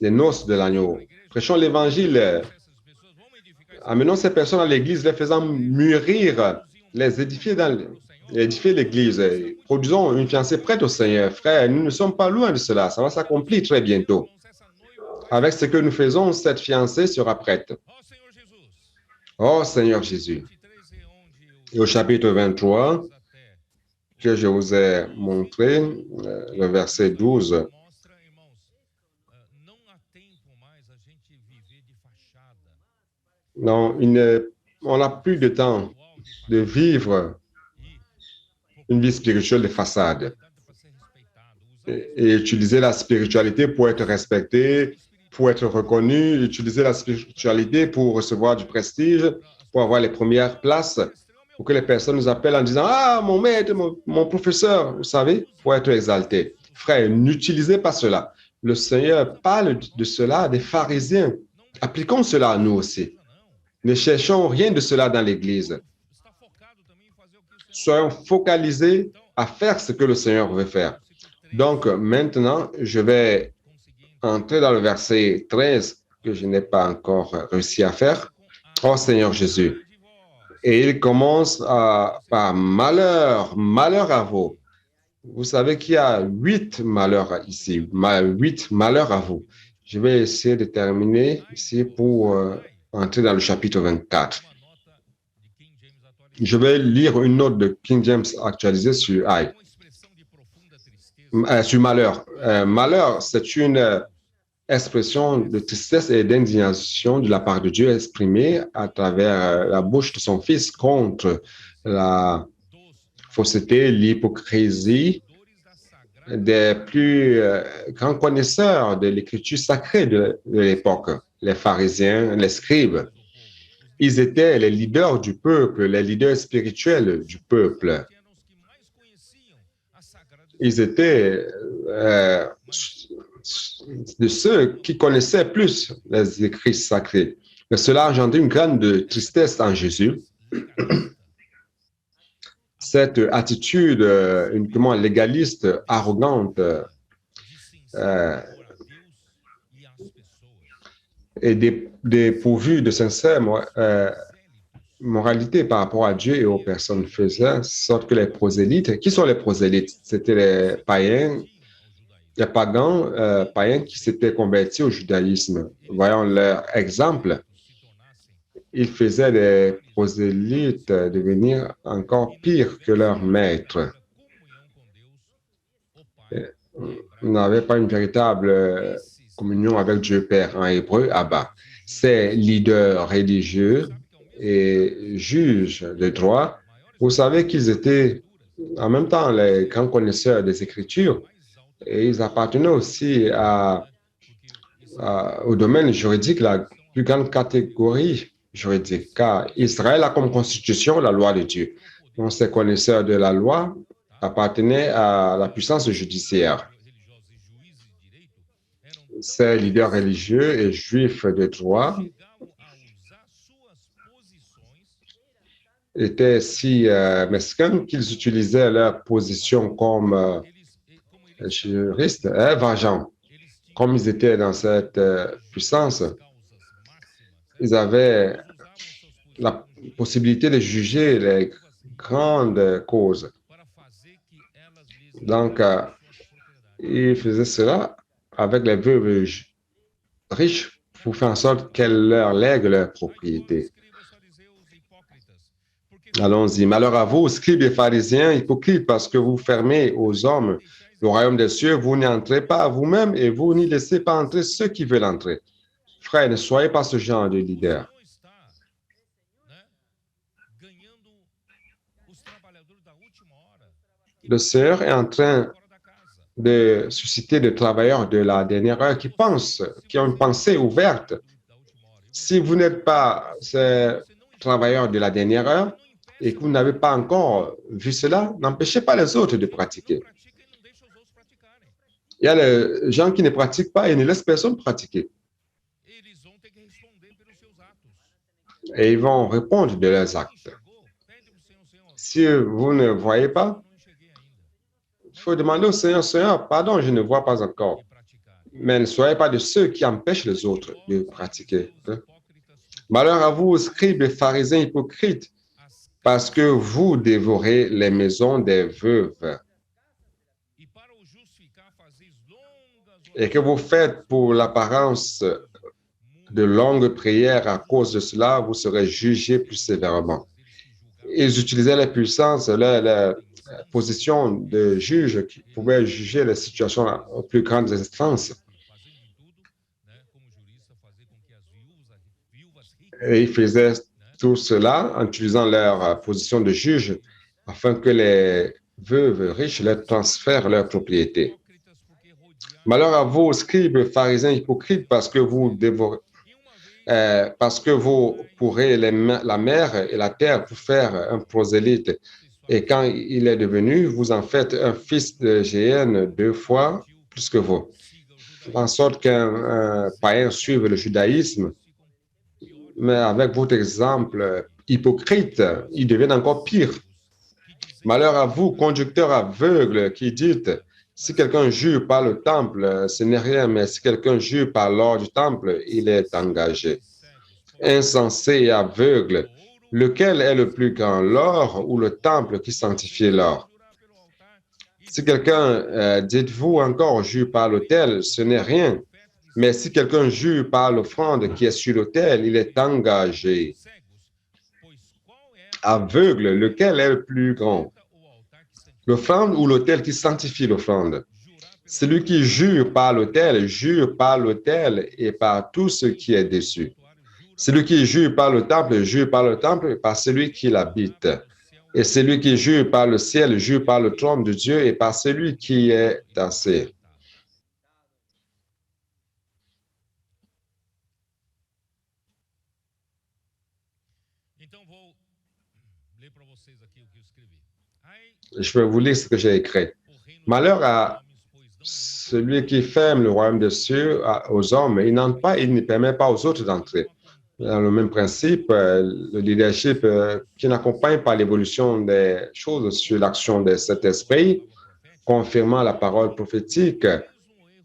les noces de l'agneau. Prêchons l'évangile. Amenons ces personnes à l'église, les faisant mûrir, les édifier l'église. Produisons une fiancée prête au Seigneur. Frère, nous ne sommes pas loin de cela. Ça va s'accomplir très bientôt. Avec ce que nous faisons, cette fiancée sera prête. Oh Seigneur Jésus. Et au chapitre 23, que je vous ai montré, le verset 12, non, on n'a plus de temps de vivre une vie spirituelle de façade et utiliser la spiritualité pour être respecté, pour être reconnu, utiliser la spiritualité pour recevoir du prestige, pour avoir les premières places, pour que les personnes nous appellent en disant « Ah, mon maître, mon professeur », vous savez, pour être exalté. Frère, n'utilisez pas cela. Le Seigneur parle de cela des pharisiens. Appliquons cela à nous aussi. Ne cherchons rien de cela dans l'Église. Soyons focalisés à faire ce que le Seigneur veut faire. Donc, maintenant, je vais entrer dans le verset 13 que je n'ai pas encore réussi à faire. Oh Seigneur Jésus. Et il commence par malheur, malheur à vous. Vous savez qu'il y a 8 malheurs ici, 8 malheurs à vous. Je vais essayer de terminer ici pour entrer dans le chapitre 24. Je vais lire une note de King James actualisée sur sur malheur. Malheur, c'est une expression de tristesse et d'indignation de la part de Dieu exprimée à travers la bouche de son Fils contre la fausseté, l'hypocrisie des plus grands connaisseurs de l'écriture sacrée de l'époque, les pharisiens, les scribes. Ils étaient les leaders du peuple, les leaders spirituels du peuple. Ils étaient de ceux qui connaissaient plus les écrits sacrés. Mais cela a engendré une grande tristesse en Jésus. Cette attitude uniquement légaliste, arrogante euh, et dépourvue de sincère moralité par rapport à Dieu et aux personnes faisait, sorte que les prosélytes, qui sont les prosélytes? C'était les pagans païens qui s'étaient convertis au judaïsme. Voyons leur exemple. Ils faisaient des prosélytes devenir encore pires que leurs maîtres. Ils n'avaient pas une véritable communion avec Dieu Père en hébreu, Abba. Ces leaders religieux et juges de droit, vous savez qu'ils étaient en même temps les grands connaisseurs des Écritures et ils appartenaient aussi au domaine juridique, la plus grande catégorie juridique, car Israël a comme constitution la loi de Dieu. Donc, ces connaisseurs de la loi appartenaient à la puissance judiciaire. Ces leaders religieux et juifs de droit étaient si mesquins qu'ils utilisaient leur position comme juristes, vengeants. Comme ils étaient dans cette puissance, ils avaient la possibilité de juger les grandes causes. Donc, ils faisaient cela avec les veuves riches pour faire en sorte qu'elles leur lèguent leur propriété. Allons-y. Malheur à vous, scribes et pharisiens, hypocrites, parce que vous fermez aux hommes le royaume des cieux, vous n'y entrez pas vous-même et vous n'y laissez pas entrer ceux qui veulent entrer. Frères, ne soyez pas ce genre de leader. Le Seigneur est en train de susciter des travailleurs de la dernière heure qui pensent, qui ont une pensée ouverte. Si vous n'êtes pas ces travailleurs de la dernière heure et que vous n'avez pas encore vu cela, n'empêchez pas les autres de pratiquer. Il y a les gens qui ne pratiquent pas et ne laissent personne pratiquer. Et ils vont répondre de leurs actes. Si vous ne voyez pas, il faut demander au Seigneur, Seigneur, pardon, je ne vois pas encore. Mais ne soyez pas de ceux qui empêchent les autres de pratiquer. Malheur à vous, scribes et pharisiens hypocrites, parce que vous dévorez les maisons des veuves et que vous faites pour l'apparence de longues prières. À cause de cela, vous serez jugés plus sévèrement. Ils utilisaient les puissances, la position de juge qui pouvaient juger les situations aux plus grandes instances. Et ils faisaient tout cela en utilisant leur position de juge afin que les veuves riches leur transfèrent leur propriété. Malheur à vous, scribes, pharisiens hypocrites, parce que vous pourrez la mer et la terre pour faire un prosélyte. Et quand il est devenu, vous en faites un fils de géhenne 2 fois plus que vous. En sorte qu'un païen suive le judaïsme, mais avec votre exemple hypocrite, il devient encore pire. Malheur à vous, conducteurs aveugles, qui dites, si quelqu'un jure par le temple, ce n'est rien, mais si quelqu'un jure par l'or du temple, il est engagé. Insensé et aveugle, lequel est le plus grand, l'or ou le temple qui sanctifie l'or? Si quelqu'un, dites-vous encore, jure par l'autel, ce n'est rien. Mais si quelqu'un jure par l'offrande qui est sur l'autel, il est engagé. Aveugle, lequel est le plus grand? L'offrande ou l'autel qui sanctifie l'offrande? Celui qui jure par l'autel et par tout ce qui est dessus. Celui qui jure par le temple et par celui qui l'habite. Et celui qui jure par le ciel, jure par le trône de Dieu et par celui qui est assis. Je vais vous lire ce que j'ai écrit. Malheur à celui qui ferme le royaume des cieux aux hommes, il n'entre pas, il ne permet pas aux autres d'entrer. Dans le même principe, le leadership qui n'accompagne pas l'évolution des choses sur l'action de cet esprit, confirmant la parole prophétique,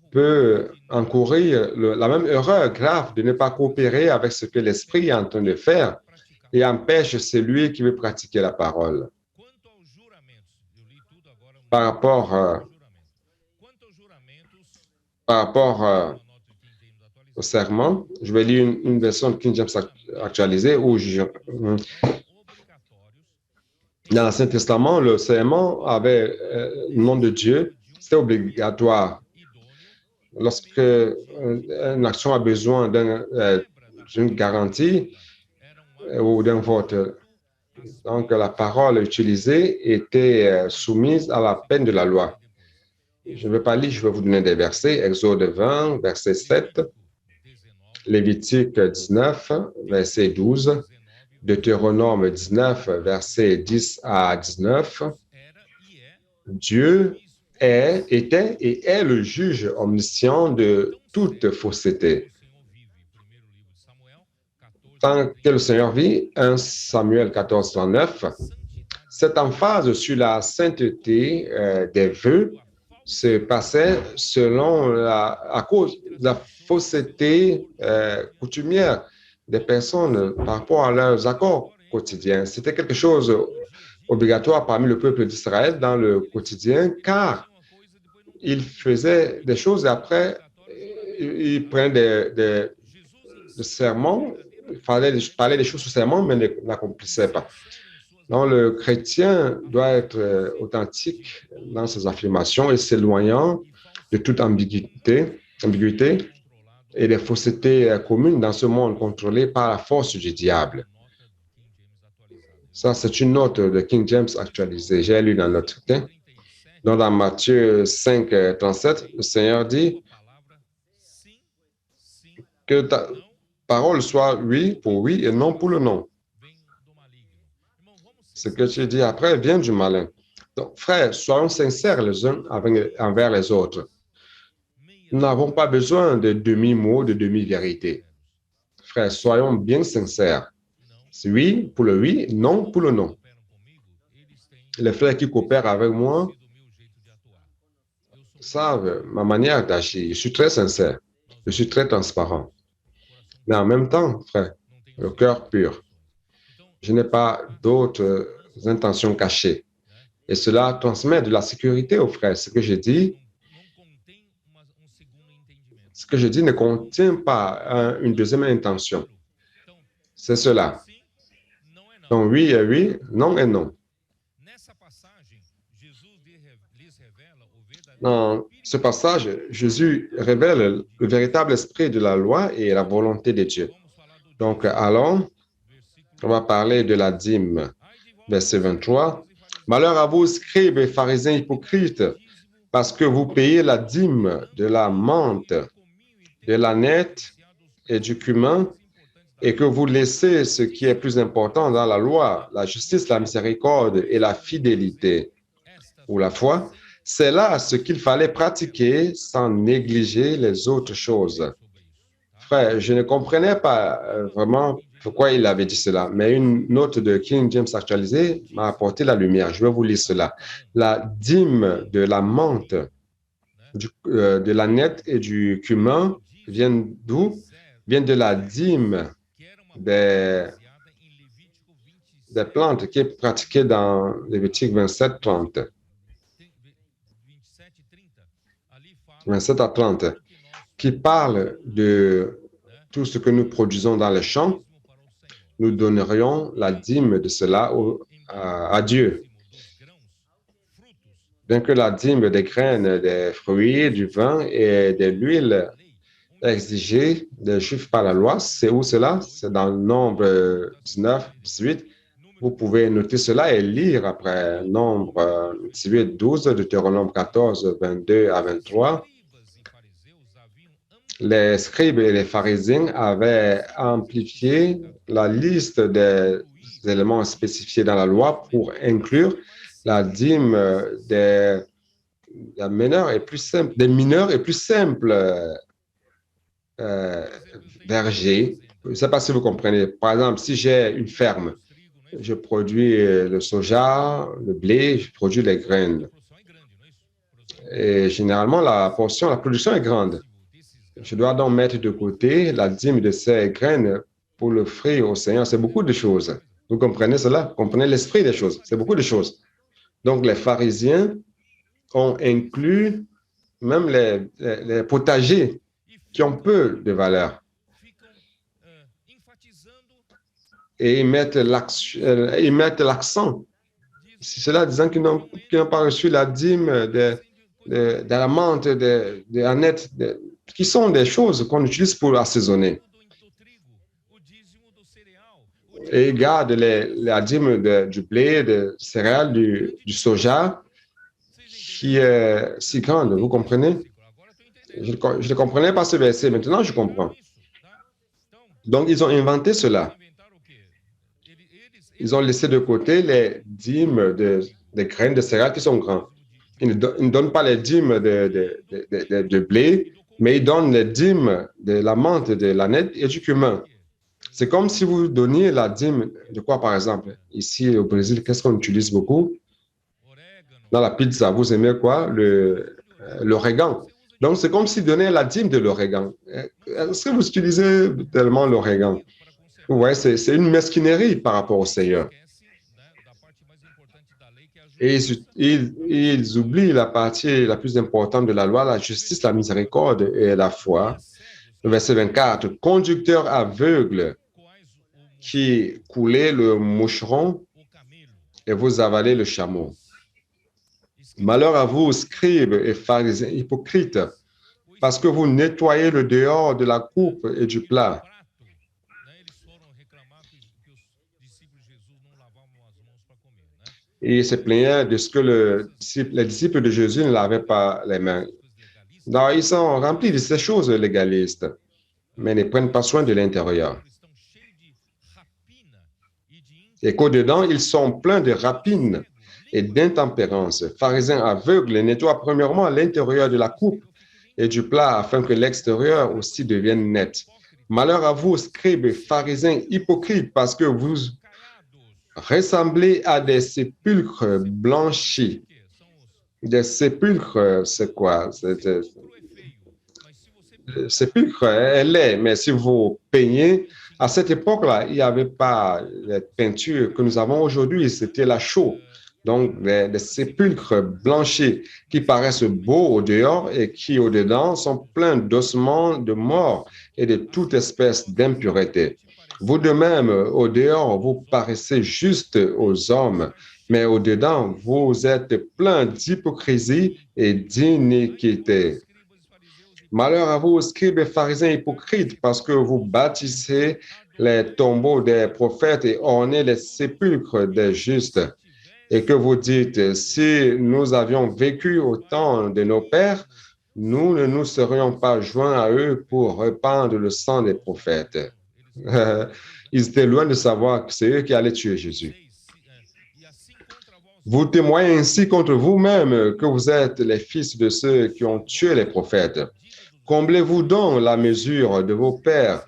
peut encourir la même erreur grave de ne pas coopérer avec ce que l'esprit est en train de faire et empêche celui qui veut pratiquer la parole. Par rapport, au serment, je vais lire une version de King James actualisée où dans l'Ancien Testament, le serment avait le nom de Dieu, c'était obligatoire. Lorsque une action a besoin d'une garantie ou d'un vote, donc la parole utilisée était soumise à la peine de la loi. Je ne vais pas lire, je vais vous donner des versets. Exode 20, verset 7, Lévitique 19, verset 12, Deutéronome 19, verset 10 à 19. Dieu était et est le juge omniscient de toute fausseté. Tant que le Seigneur vit, 1 Samuel 14, 39, cette emphase sur la sainteté des vœux se passait à cause de la fausseté coutumière des personnes par rapport à leurs accords quotidiens. C'était quelque chose obligatoire parmi le peuple d'Israël dans le quotidien, car ils faisaient des choses et après, ils prenaient des serments, il fallait parler des choses sous serment, mais n'accomplissaient pas. Donc, le chrétien doit être authentique dans ses affirmations et s'éloignant de toute ambiguïté et des faussetés communes dans ce monde contrôlé par la force du diable. Ça, c'est une note de King James actualisée. J'ai lu dans notre texte. Donc, dans Matthieu 5, 37, le Seigneur dit que ta parole soit oui pour oui et non pour le non. Ce que tu dis après vient du malin. Donc, frères, soyons sincères les uns envers les autres. Nous n'avons pas besoin de demi-mots, de demi-vérité. Frères, soyons bien sincères. C'est oui pour le oui, non pour le non. Les frères qui coopèrent avec moi savent ma manière d'agir. Je suis très sincère. Je suis très transparent. Mais en même temps, frère, le cœur pur. Je n'ai pas d'autres intentions cachées. Et cela transmet de la sécurité aux frères. Ce que je dis ne contient pas une deuxième intention. C'est cela. Donc oui et oui, non et non. Dans ce passage, Jésus révèle le véritable esprit de la loi et la volonté de Dieu. Donc, allons, on va parler de la dîme. Verset 23. Malheur à vous, scribes et pharisiens hypocrites, parce que vous payez la dîme de la menthe, de l'âneth et du cumin, et que vous laissez ce qui est plus important dans la loi, la justice, la miséricorde et la fidélité, ou la foi. C'est là ce qu'il fallait pratiquer sans négliger les autres choses. Frère, je ne comprenais pas vraiment pourquoi il avait dit cela, mais une note de King James actualisée m'a apporté la lumière. Je vais vous lire cela. La dîme de la menthe, de l'âneth et du cumin vient d'où? Vient de la dîme des plantes qui est pratiquée dans Lévitique 27, 30. 27 à 30, qui parle de tout ce que nous produisons dans les champs. Nous donnerions la dîme de cela à Dieu. Bien que la dîme des graines, des fruits, du vin et de l'huile est exigée des Juifs par la loi, c'est où cela? C'est dans le Nombre 19, 18. Vous pouvez noter cela et lire après Nombre 18, 12, Deutéronome 14, 22 à 23. Les scribes et les pharisiens avaient amplifié la liste des éléments spécifiés dans la loi pour inclure la dîme des mineurs et plus simple, euh, vergers. Je ne sais pas si vous comprenez. Par exemple, si j'ai une ferme, je produis le soja, le blé, je produis les graines. Et généralement, la production est grande. Je dois donc mettre de côté la dîme de ces graines pour l'offrir au Seigneur. C'est beaucoup de choses. Vous comprenez cela? Vous comprenez l'esprit des choses? C'est beaucoup de choses. Donc, les pharisiens ont inclus même les potagers qui ont peu de valeur. Et ils mettent l'accent. C'est cela disant qu'ils n'ont pas reçu la dîme de la menthe, de la nette, qui sont des choses qu'on utilise pour assaisonner. Et ils gardent la dîme du blé, de céréales, du soja, qui est si grande, vous comprenez? Je ne comprenais pas ce verset, maintenant je comprends. Donc, ils ont inventé cela. Ils ont laissé de côté les dîmes des graines de céréales qui sont grandes. Ils ne donnent pas les dîmes de blé, mais ils donnent les dîmes de la menthe, de la nette et du cumin. C'est comme si vous donniez la dîme de quoi, par exemple? Ici au Brésil, qu'est-ce qu'on utilise beaucoup? Dans la pizza, vous aimez quoi? L'origan. Donc, c'est comme si donnait la dîme de l'origan. Est-ce que vous utilisez tellement l'origan? Ouais, c'est une mesquinerie par rapport au Seigneur. Et ils oublient la partie la plus importante de la loi, la justice, la miséricorde et la foi. Le verset 24, conducteur aveugle qui coulait le moucheron et vous avalez le chameau. Malheur à vous, scribes et pharisiens hypocrites, parce que vous nettoyez le dehors de la coupe et du plat. Et il se plaignait de ce que les disciples de Jésus ne lavaient pas les mains. Donc, ils sont remplis de ces choses légalistes, mais ne prennent pas soin de l'intérieur. Et qu'au-dedans, ils sont pleins de rapines et d'intempérance. Pharisiens aveugles nettoient premièrement l'intérieur de la coupe et du plat afin que l'extérieur aussi devienne net. Malheur à vous, scribes et pharisiens hypocrites, parce que vous ressemblez à des sépulcres blanchis. Des sépulcres, c'est quoi? Sépulcre, elle est, mais si vous peignez, à cette époque-là, il n'y avait pas les peintures que nous avons aujourd'hui, c'était la chaux. Donc, des sépulcres blanchis qui paraissent beaux au dehors et qui, au dedans, sont pleins d'ossements de mort et de toute espèce d'impureté. Vous de même, au dehors, vous paraissez juste aux hommes, mais au dedans, vous êtes plein d'hypocrisie et d'iniquité. Malheur à vous, scribes et pharisiens hypocrites, parce que vous bâtissez les tombeaux des prophètes et ornez les sépulcres des justes. Et que vous dites, si nous avions vécu au temps de nos pères, nous ne nous serions pas joints à eux pour répandre le sang des prophètes. Ils étaient loin de savoir que c'est eux qui allaient tuer Jésus. Vous témoignez ainsi contre vous-même que vous êtes les fils de ceux qui ont tué les prophètes. Comblez-vous donc la mesure de vos pères.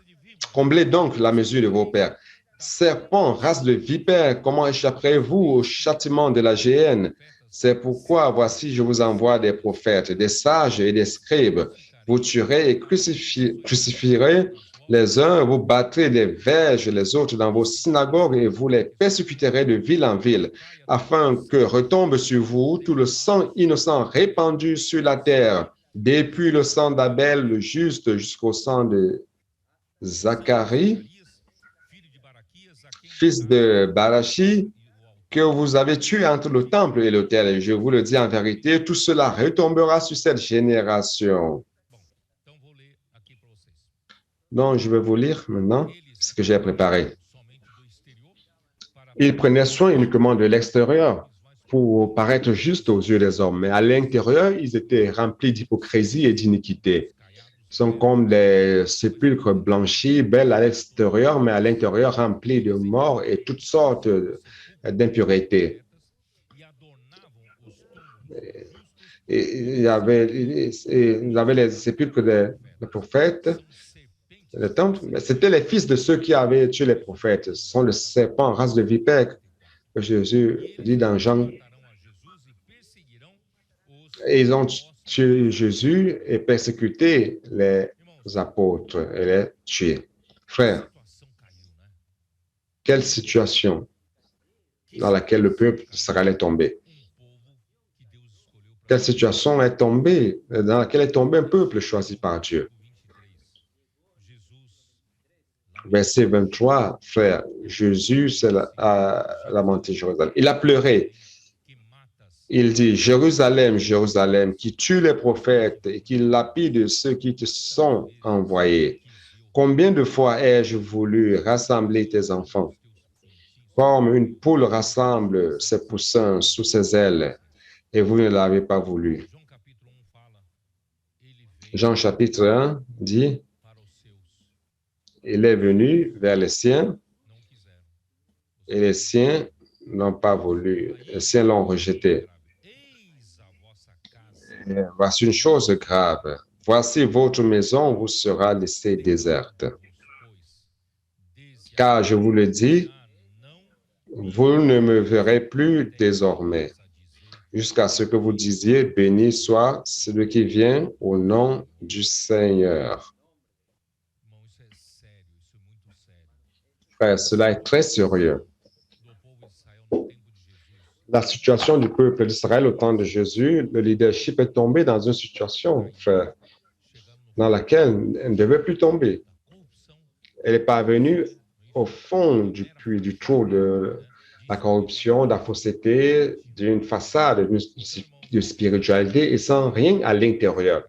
Comblez donc la mesure de vos pères. Serpents, race de vipères, comment échapperez-vous au châtiment de la géhenne? C'est pourquoi, voici, je vous envoie des prophètes, des sages et des scribes. Vous tuerez et crucifierez les uns, vous battrez des verges les autres dans vos synagogues et vous les persécuterez de ville en ville, afin que retombe sur vous tout le sang innocent répandu sur la terre, depuis le sang d'Abel, le juste, jusqu'au sang de Zacharie, fils de Barachi, que vous avez tué entre le temple et l'autel. Et je vous le dis en vérité, tout cela retombera sur cette génération. Donc, je vais vous lire maintenant ce que j'ai préparé. Ils prenaient soin uniquement de l'extérieur pour paraître juste aux yeux des hommes, mais à l'intérieur, ils étaient remplis d'hypocrisie et d'iniquité. sont comme des sépulcres blanchis, belles à l'extérieur, mais à l'intérieur remplis de morts et toutes sortes d'impuretés. Et il y avait les sépulcres des prophètes, le temple, mais c'était les fils de ceux qui avaient tué les prophètes. Ce sont le serpent, race de vipère, que Jésus dit dans Jean. Et ils ont tué Jésus et persécuté les apôtres et les tués. Frère, quelle situation dans laquelle le peuple d'Israël est tombé? Quelle situation est tombée, dans laquelle est tombé un peuple choisi par Dieu? Verset 23, frère, Jésus a lamenté Jérusalem. Il a pleuré. Il dit, Jérusalem, Jérusalem, qui tue les prophètes et qui lapide ceux qui te sont envoyés. Combien de fois ai-je voulu rassembler tes enfants, comme une poule rassemble ses poussins sous ses ailes, et vous ne l'avez pas voulu. Jean chapitre 1 dit, il est venu vers les siens, et les siens n'ont pas voulu, les siens l'ont rejeté. Et voici une chose grave. Voici votre maison vous sera laissée déserte. Car je vous le dis, vous ne me verrez plus désormais, jusqu'à ce que vous disiez, béni soit celui qui vient au nom du Seigneur. Frère, cela est très sérieux. La situation du peuple d'Israël au temps de Jésus, le leadership est tombé dans une situation, frère, dans laquelle elle ne devait plus tomber. Elle est parvenue au fond du puits, du trou de la corruption, de la fausseté, d'une façade de spiritualité et sans rien à l'intérieur.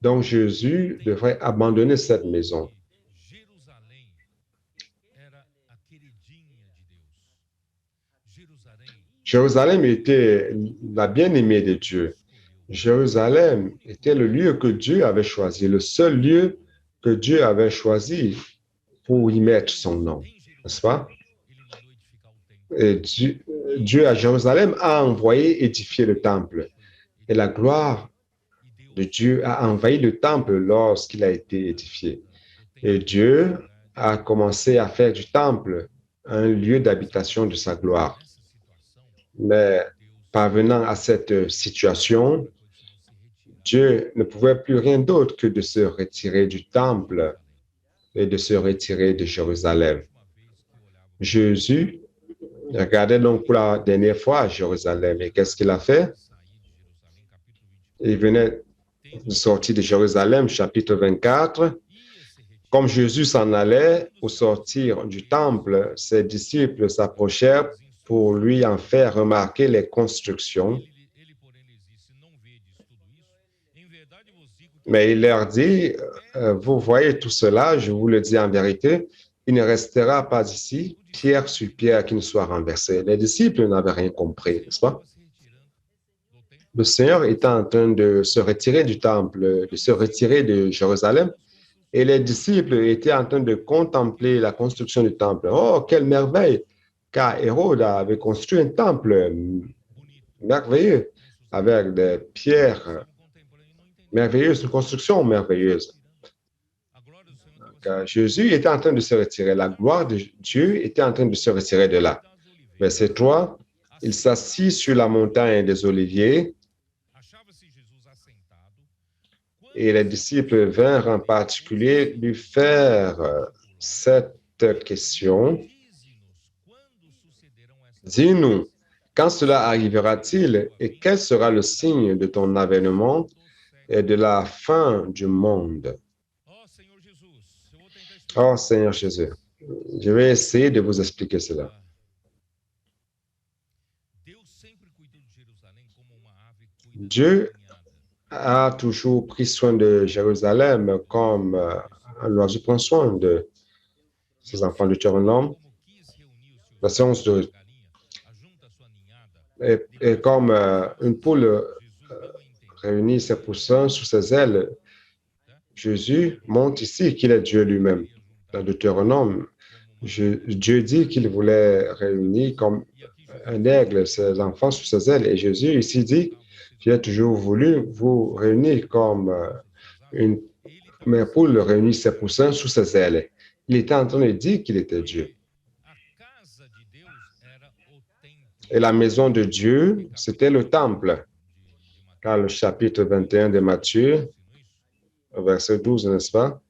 Donc Jésus devrait abandonner cette maison. Jérusalem était la bien-aimée de Dieu. Jérusalem était le lieu que Dieu avait choisi, le seul lieu que Dieu avait choisi pour y mettre son nom, n'est-ce pas? Et Dieu à Jérusalem a envoyé édifier le temple. Et la gloire de Dieu a envahi le temple lorsqu'il a été édifié. Et Dieu a commencé à faire du temple un lieu d'habitation de sa gloire. Mais parvenant à cette situation, Dieu ne pouvait plus rien d'autre que de se retirer du temple et de se retirer de Jérusalem. Jésus regardait donc pour la dernière fois à Jérusalem. Et qu'est-ce qu'il a fait? Il venait de sortir de Jérusalem, chapitre 24. Comme Jésus s'en allait au sortir du temple, ses disciples s'approchèrent pour lui en faire remarquer les constructions. Mais il leur dit, vous voyez tout cela, je vous le dis en vérité, il ne restera pas ici pierre sur pierre qui ne soit renversée. Les disciples n'avaient rien compris, n'est-ce pas? Le Seigneur était en train de se retirer du temple, de se retirer de Jérusalem, et les disciples étaient en train de contempler la construction du temple. Oh, quelle merveille! Car Hérode avait construit un temple merveilleux avec des pierres merveilleuses, une construction merveilleuse. Donc, Jésus était en train de se retirer. La gloire de Dieu était en train de se retirer de là. Verset 3, il s'assit sur la montagne des Oliviers et les disciples vinrent en particulier lui faire cette question. Dis-nous, quand cela arrivera-t-il et quel sera le signe de ton avènement et de la fin du monde? Oh Seigneur Jésus, je vais essayer de vous expliquer cela. Dieu a toujours pris soin de Jérusalem comme un oiseau prend soin de ses enfants. Deutéronome, verset 11. Et comme une poule réunit ses poussins sous ses ailes, Jésus montre ici qu'il est Dieu lui-même. Dans Deutéronome, Dieu dit qu'il voulait réunir comme un aigle ses enfants sous ses ailes. Et Jésus ici dit, j'ai toujours voulu vous réunir comme une mère poule réunit ses poussins sous ses ailes. Il était en train de dire qu'il était Dieu. Et la maison de Dieu, c'était le temple. Car le chapitre 21 de Matthieu, verset 12, n'est-ce pas,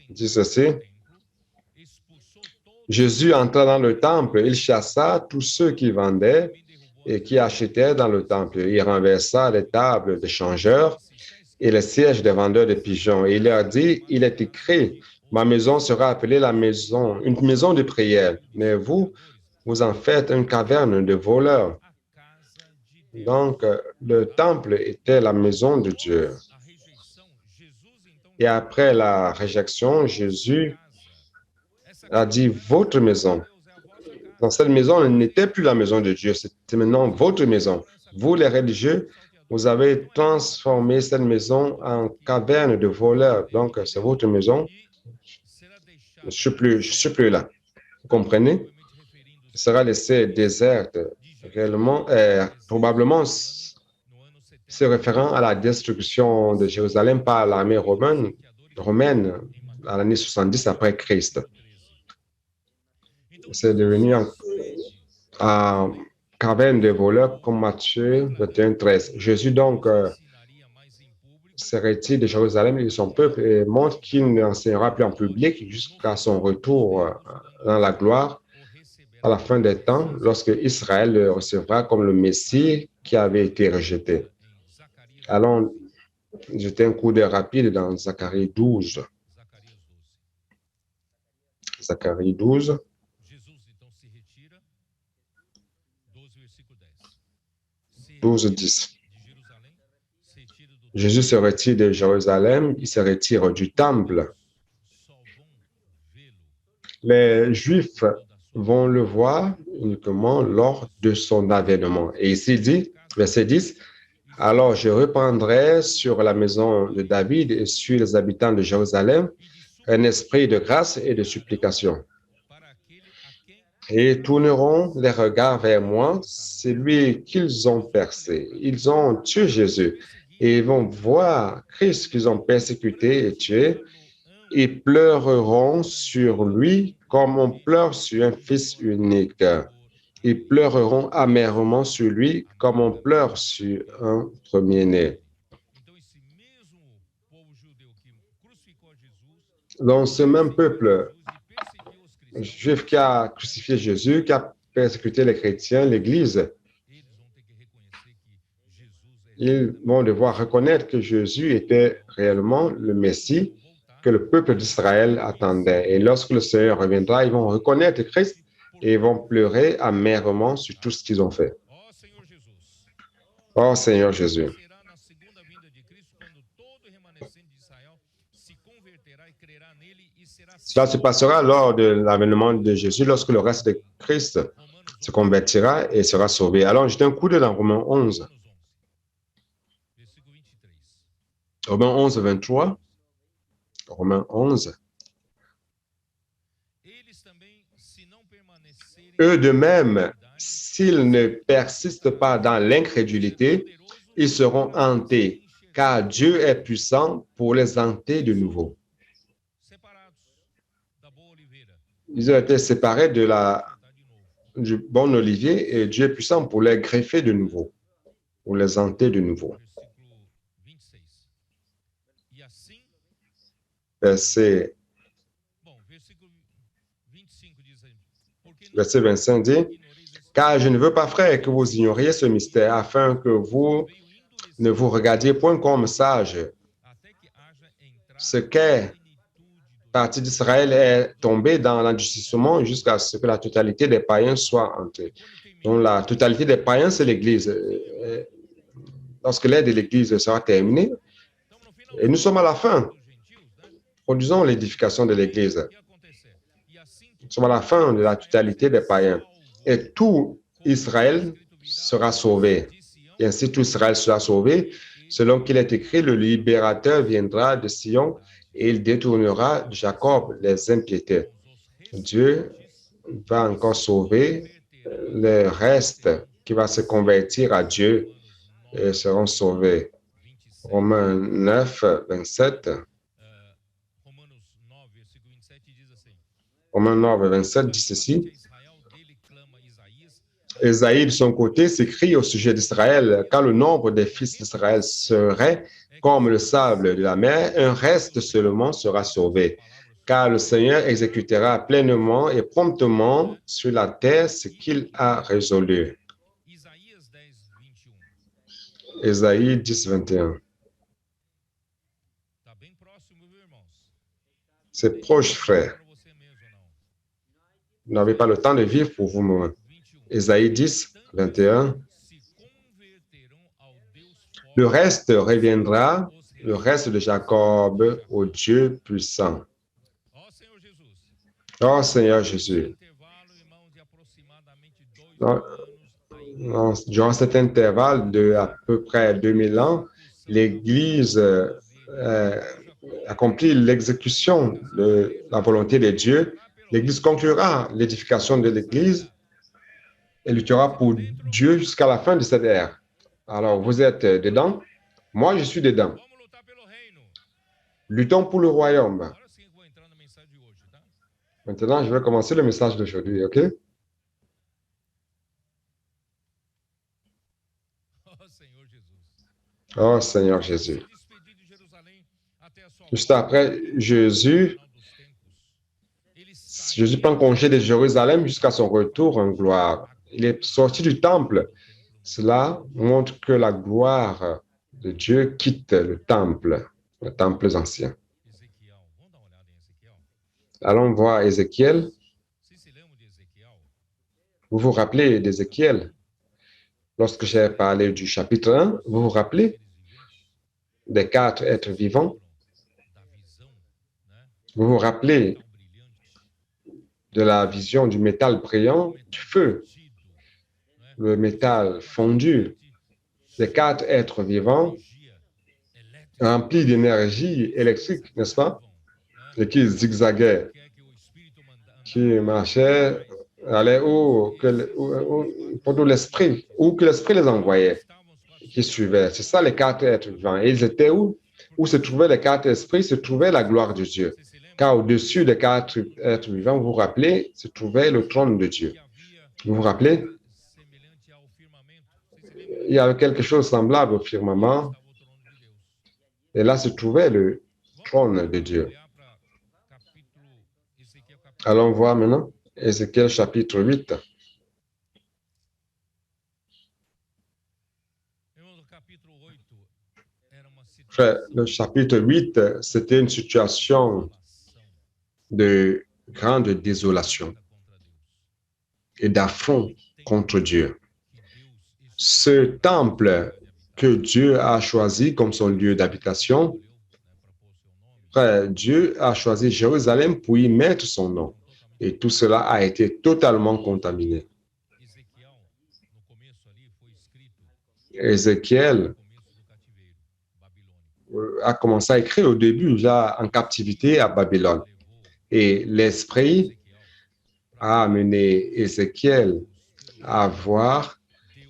dit ceci. Jésus entra dans le temple, il chassa tous ceux qui vendaient et qui achetaient dans le temple. Il renversa les tables des changeurs et les sièges des vendeurs de pigeons. Et il leur dit, il est écrit, ma maison sera appelée une maison de prière, mais vous en faites une caverne de voleurs. Donc, le temple était la maison de Dieu. Et après la réjection, Jésus a dit, votre maison. Dans cette maison, n'était plus la maison de Dieu, c'était maintenant votre maison. Vous, les religieux, vous avez transformé cette maison en caverne de voleurs. Donc, c'est votre maison. Je ne suis plus là. Vous comprenez? Elle sera laissée déserte. Réellement, probablement, se référant à la destruction de Jérusalem par l'armée romaine à l'année 70 après Christ. C'est devenu en caverne de voleurs comme Matthieu 21, 13. Jésus donc se retire de Jérusalem et de son peuple et montre qu'il n'enseignera plus en public jusqu'à son retour dans la gloire à la fin des temps, lorsque Israël le recevra comme le Messie qui avait été rejeté. Allons jeter un coup d'œil rapide dans Zacharie 12. Zacharie 12. Jésus se retire de Jérusalem, il se retire du temple. Les Juifs vont le voir uniquement lors de son avènement. Et ici dit, verset 10, « Alors je reprendrai sur la maison de David et sur les habitants de Jérusalem un esprit de grâce et de supplication. Et ils tourneront les regards vers moi, celui qu'ils ont percé. Ils ont tué Jésus et ils vont voir Christ qu'ils ont persécuté et tué. Ils pleureront sur lui comme on pleure sur un fils unique. Ils pleureront amèrement sur lui comme on pleure sur un premier-né. » Donc, ce même peuple juif qui a crucifié Jésus, qui a persécuté les chrétiens, l'Église, ils vont devoir reconnaître que Jésus était réellement le Messie que le peuple d'Israël attendait. Et lorsque le Seigneur reviendra, ils vont reconnaître Christ et ils vont pleurer amèrement sur tout ce qu'ils ont fait. Oh Seigneur Jésus. Cela se passera lors de l'avènement de Jésus, lorsque le reste de Christ se convertira et sera sauvé. Alors, jetez un coup d'œil dans Romains 11. Romains 11, 23. Romains 11. Eux de même, s'ils ne persistent pas dans l'incrédulité, ils seront hantés, car Dieu est puissant pour les hanter de nouveau. Ils ont été séparés du bon olivier et Dieu est puissant pour les greffer de nouveau, pour les hanter de nouveau. Verset 25 dit, « Car je ne veux pas, frères, que vous ignoriez ce mystère, afin que vous ne vous regardiez point comme sages. Ce qu'est partie d'Israël est tombée dans l'endurcissement jusqu'à ce que la totalité des païens soit entrée. » Donc, la totalité des païens, c'est l'Église. Lorsque l'ère de l'Église sera terminée, et nous sommes à la fin, produisons l'édification de l'Église. Nous sommes à la fin de la totalité des païens. Et tout Israël sera sauvé. Et ainsi, tout Israël sera sauvé. selon qu'il est écrit, le libérateur viendra de Sion et il détournera de Jacob les impiétés. Dieu va encore sauver le reste qui va se convertir à Dieu et seront sauvés. Romains 9, 27. Romains 9, 27 dit ceci. Ésaïe, de son côté, s'écrie au sujet d'Israël, quand le nombre des fils d'Israël serait comme le sable de la mer, un reste seulement sera sauvé, car le Seigneur exécutera pleinement et promptement sur la terre ce qu'il a résolu. Ésaïe 10, 21. C'est proche, frère. Vous n'avez pas le temps de vivre pour vous-même. Ésaïe 10, 21. Le reste reviendra, le reste de Jacob, au Dieu puissant. Oh Seigneur Jésus. Durant cet intervalle de à peu près 2000 ans, l'Église accomplit l'exécution de la volonté de Dieu. L'Église conclura l'édification de l'Église et luttera pour Dieu jusqu'à la fin de cette ère. Alors, vous êtes dedans? Moi, je suis dedans. Luttons pour le royaume. Maintenant, je vais commencer le message d'aujourd'hui, OK? Oh Seigneur Jésus. Juste après, Jésus prend congé de Jérusalem jusqu'à son retour en gloire. Il est sorti du temple. Cela montre que la gloire de Dieu quitte le temple, les temples anciens. Allons voir Ézéchiel. Vous vous rappelez d'Ézéchiel? Lorsque j'ai parlé du chapitre 1, vous vous rappelez des 4 êtres vivants? Vous vous rappelez de la vision du métal brillant, du feu, le métal fondu, les 4 êtres vivants remplis d'énergie électrique, n'est-ce pas? Et qui zigzaguaient, qui marchaient, allaient où que l'esprit les envoyait, qui suivaient. C'est ça les 4 êtres vivants. Et ils étaient où? Où se trouvaient les 4 esprits? Se trouvait la gloire de Dieu. Car au-dessus des 4 êtres vivants, vous vous rappelez, se trouvait le trône de Dieu. Vous vous rappelez? Il y avait quelque chose de semblable au firmament. Et là se trouvait le trône de Dieu. Allons voir maintenant Ézéchiel chapitre 8. Le chapitre 8, c'était une situation de grande désolation et d'affront contre Dieu. Ce temple que Dieu a choisi comme son lieu d'habitation, Dieu a choisi Jérusalem pour y mettre son nom. Et tout cela a été totalement contaminé. Ézéchiel a commencé à écrire au début, déjà en captivité à Babylone. Et l'Esprit a amené Ézéchiel à voir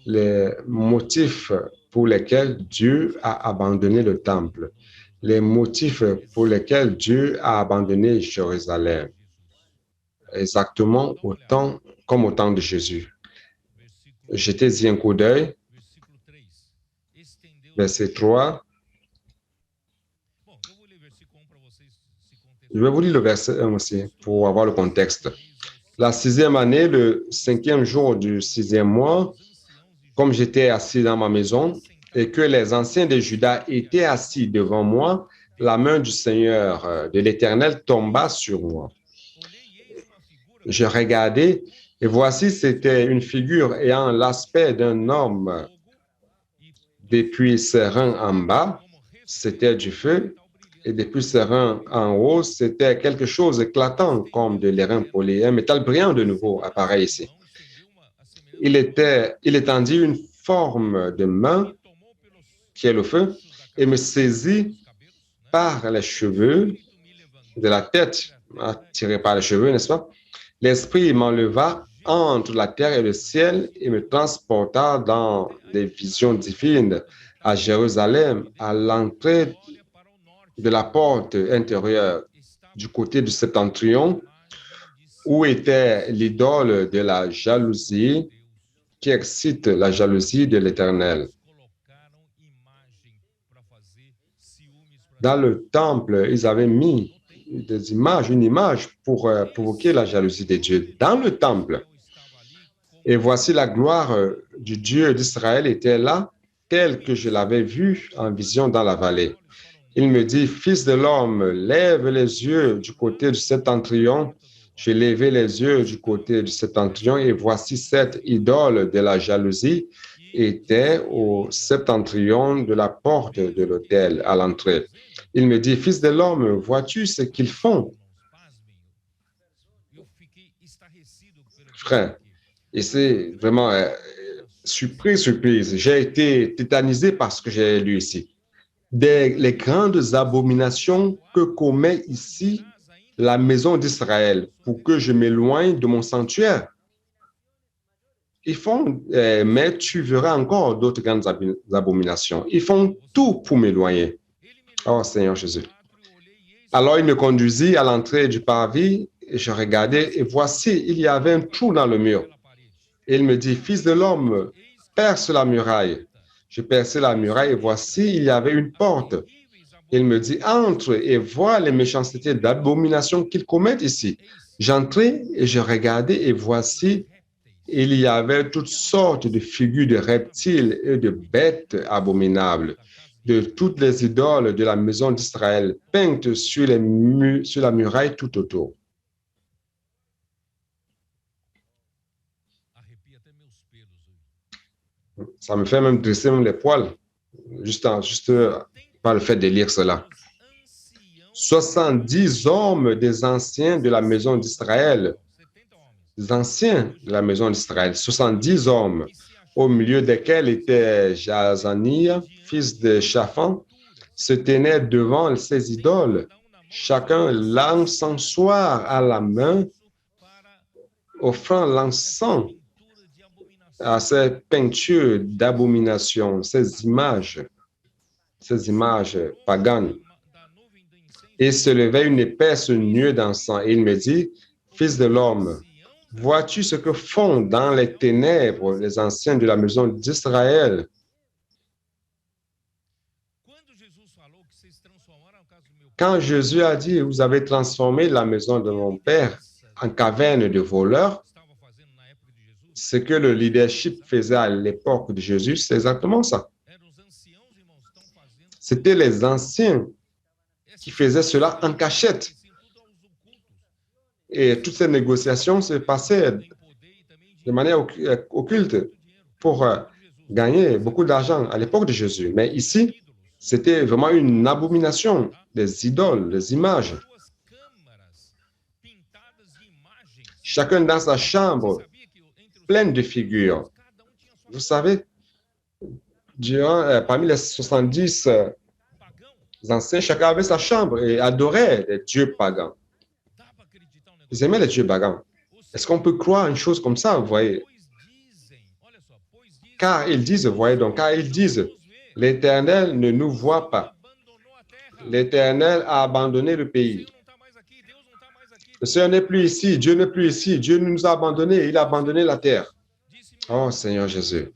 les motifs pour lesquels Dieu a abandonné le temple, les motifs pour lesquels Dieu a abandonné Jérusalem, exactement autant comme au temps de Jésus. Jetez-y un coup d'œil. Verset 3. Je vais vous lire le verset 1 aussi pour avoir le contexte. La 6e année, le 5e jour du 6e mois, comme j'étais assis dans ma maison et que les anciens de Juda étaient assis devant moi, la main du Seigneur, de l'Éternel, tomba sur moi. Je regardai et voici, c'était une figure ayant l'aspect d'un homme. Depuis ses reins en bas, c'était du feu. Et depuis ses reins en haut, c'était quelque chose éclatant comme de l'airain poli. Un métal brillant de nouveau apparaît ici. Il étendit une forme de main qui est le feu, et me saisit par les cheveux de la tête, attiré par les cheveux, n'est-ce pas? L'Esprit m'enleva entre la terre et le ciel et me transporta dans des visions divines à Jérusalem, à l'entrée de la porte intérieure du côté du septentrion, où était l'idole de la jalousie qui excite la jalousie de l'Éternel. Dans le temple, ils avaient mis des images, une image pour provoquer la jalousie de Dieu dans le temple. Et voici la gloire du Dieu d'Israël était là, telle que je l'avais vue en vision dans la vallée. Il me dit, Fils de l'homme, lève les yeux du côté du septentrion. J'ai levé les yeux du côté du septentrion et voici cette idole de la jalousie était au septentrion de la porte de l'autel à l'entrée. Il me dit, Fils de l'homme, vois-tu ce qu'ils font? Frère, et c'est vraiment surprise. J'ai été tétanisé par ce que j'ai lu ici. Les grandes abominations que commet ici la maison d'Israël pour que je m'éloigne de mon sanctuaire. Ils font, mais tu verras encore d'autres grandes abominations. Ils font tout pour m'éloigner. Oh Seigneur Jésus. Alors il me conduisit à l'entrée du parvis et je regardais et voici, il y avait un trou dans le mur. Et il me dit, Fils de l'homme, perce la muraille. Je perçai la muraille et voici, il y avait une porte. Il me dit, entre et vois les méchancetés d'abomination qu'ils commettent ici. J'entrai et je regardais et voici, il y avait toutes sortes de figures de reptiles et de bêtes abominables, de toutes les idoles de la maison d'Israël, peintes sur la muraille tout autour. Ça me fait même dresser même les poils, juste par le fait de lire cela. 70 hommes des anciens de la maison d'Israël, des anciens de la maison d'Israël, 70 hommes, au milieu desquels était Jaazania, fils de Shaphan, se tenaient devant ces idoles, chacun l'encensoir à la main, offrant l'encens à ces peintures d'abomination, ces images paganes. Et se levait une épaisse nuée d'encens. Et il me dit, Fils de l'homme, vois-tu ce que font dans les ténèbres les anciens de la maison d'Israël? Quand Jésus a dit, vous avez transformé la maison de mon Père en caverne de voleurs, ce que le leadership faisait à l'époque de Jésus, c'est exactement ça. C'était les anciens qui faisaient cela en cachette. Et toutes ces négociations se passaient de manière occulte pour gagner beaucoup d'argent à l'époque de Jésus. Mais ici, c'était vraiment une abomination, des idoles, des images. Chacun dans sa chambre, pleine de figures. Vous savez, parmi les 70 anciens, chacun avait sa chambre et adorait les dieux pagans. Ils aimaient les dieux pagans. Est-ce qu'on peut croire une chose comme ça, vous voyez? Car ils disent, l'Éternel ne nous voit pas. L'Éternel a abandonné le pays. Le Seigneur n'est plus ici, Dieu n'est plus ici, Dieu nous a abandonnés, il a abandonné la terre. Oh Seigneur Jésus.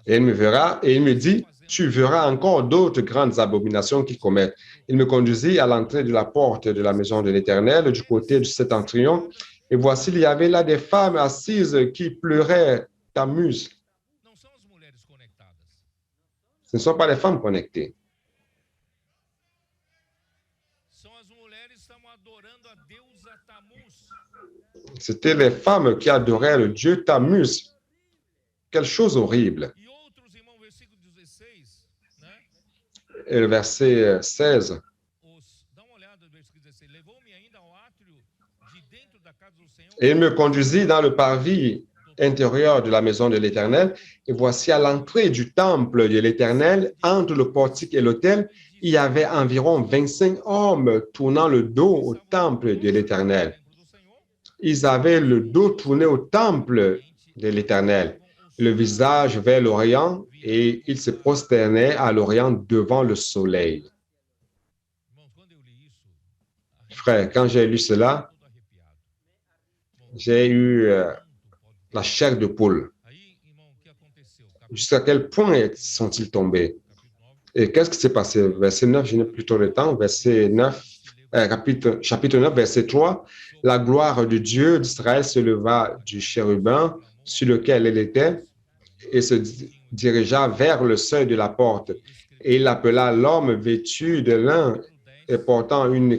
Et il me verra et il me dit, tu verras encore d'autres grandes abominations qu'ils commettent. Il me conduisit à l'entrée de la porte de la maison de l'Éternel, du côté du septentrion, et voici, il y avait là des femmes assises qui pleuraient Tammuz. Ce ne sont pas les femmes connectées. C'était les femmes qui adoraient le dieu Tammuz. Quelle chose horrible. Et le verset 16. Et il me conduisit dans le parvis intérieur de la maison de l'Éternel. Et voici à l'entrée du temple de l'Éternel, entre le portique et l'autel, il y avait environ 25 hommes tournant le dos au temple de l'Éternel. Ils avaient le dos tourné au temple de l'Éternel, le visage vers l'Orient, et ils se prosternaient à l'Orient devant le soleil. Frère, quand j'ai lu cela, j'ai eu la chair de poule. Jusqu'à quel point sont-ils tombés? Et qu'est-ce qui s'est passé? Verset 9, je n'ai plus trop de temps. Verset 9, chapitre 9, verset 3. La gloire de Dieu d'Israël se leva du chérubin sur lequel elle était et se dirigea vers le seuil de la porte. Et il appela l'homme vêtu de lin et portant une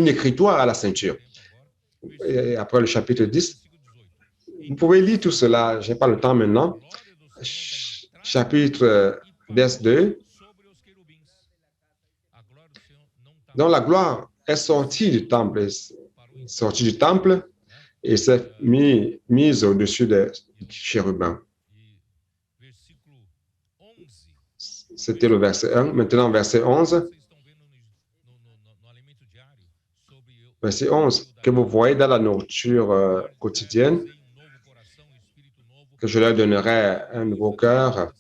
écritoire à la ceinture. Et après le chapitre 10, vous pouvez lire tout cela, je n'ai pas le temps maintenant. Chapitre 2. Donc la gloire est sortie du temple, et s'est mise au-dessus des chérubins. C'était le verset 1. Maintenant, verset 11. Verset 11, que vous voyez dans la nourriture quotidienne, que je leur donnerai un nouveau cœur.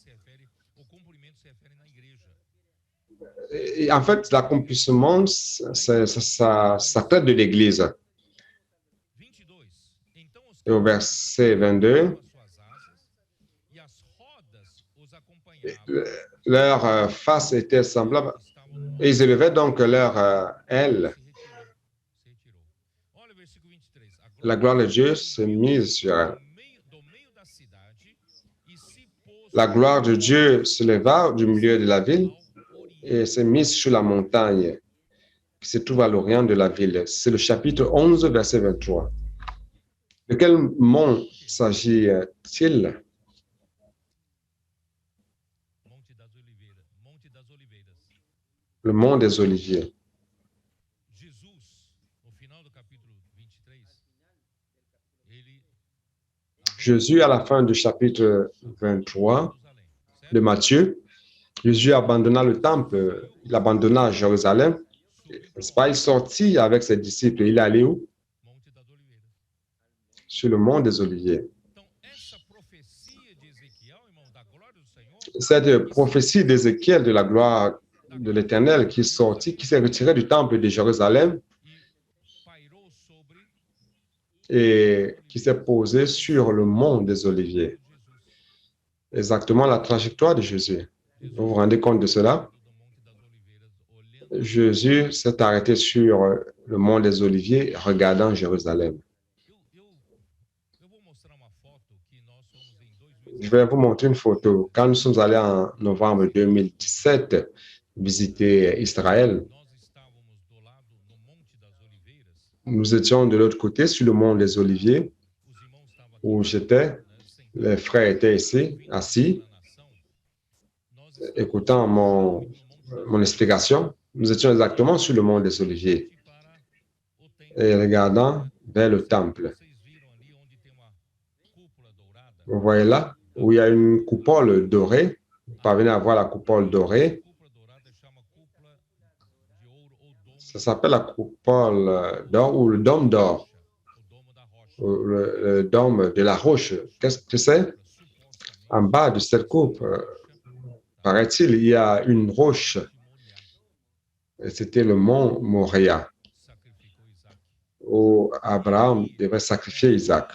Et en fait, l'accomplissement, ça traite de l'Église. Et au verset 22, leur face était semblable, et ils élevaient donc leur aile. La gloire de Dieu s'est mise sur elle. La gloire de Dieu se leva du milieu de la ville et s'est mise sur la montagne qui se trouve à l'orient de la ville. C'est le chapitre 11, verset 23. De quel mont s'agit-il? Le mont des Oliviers. Jésus, à la fin du chapitre 23 de Matthieu, Jésus abandonna le temple, il abandonna Jérusalem, n'est-ce pas? Il sortit avec ses disciples. Il est allé où? Sur le mont des Oliviers. Cette prophétie d'Ézéchiel de la gloire de l'Éternel qui est sorti, qui s'est retiré du temple de Jérusalem et qui s'est posé sur le mont des Oliviers. Exactement la trajectoire de Jésus. Vous vous rendez compte de cela? Jésus s'est arrêté sur le mont des Oliviers, regardant Jérusalem. Je vais vous montrer une photo. Quand nous sommes allés en novembre 2017 visiter Israël, nous étions de l'autre côté, sur le mont des Oliviers, où j'étais. Les frères étaient ici, assis, écoutant mon explication. Nous étions exactement sur le mont des Oliviers et regardant vers le temple. Vous voyez là, où il y a une coupole dorée. Vous parvenez à voir la coupole dorée. Ça s'appelle la coupole d'or ou le dôme d'or. Le dôme de la roche. Qu'est-ce que c'est? En bas de cette coupe, paraît-il, il y a une roche. C'était le mont Moria, où Abraham devait sacrifier Isaac.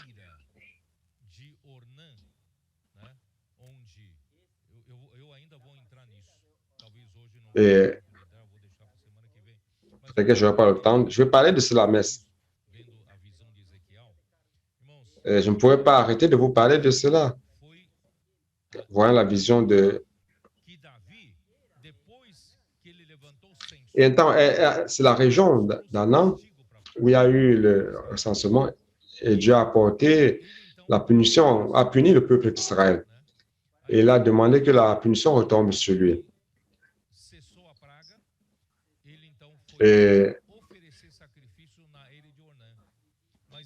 Et peut-être que je n'aurai pas le temps. Je vais parler de cela, mais je ne pourrais pas arrêter de vous parler de cela. Voyant la vision de... Et c'est la région d'Anan où il y a eu le recensement et Dieu a apporté la punition, a puni le peuple d'Israël. Et il a demandé que la punition retombe sur lui. Et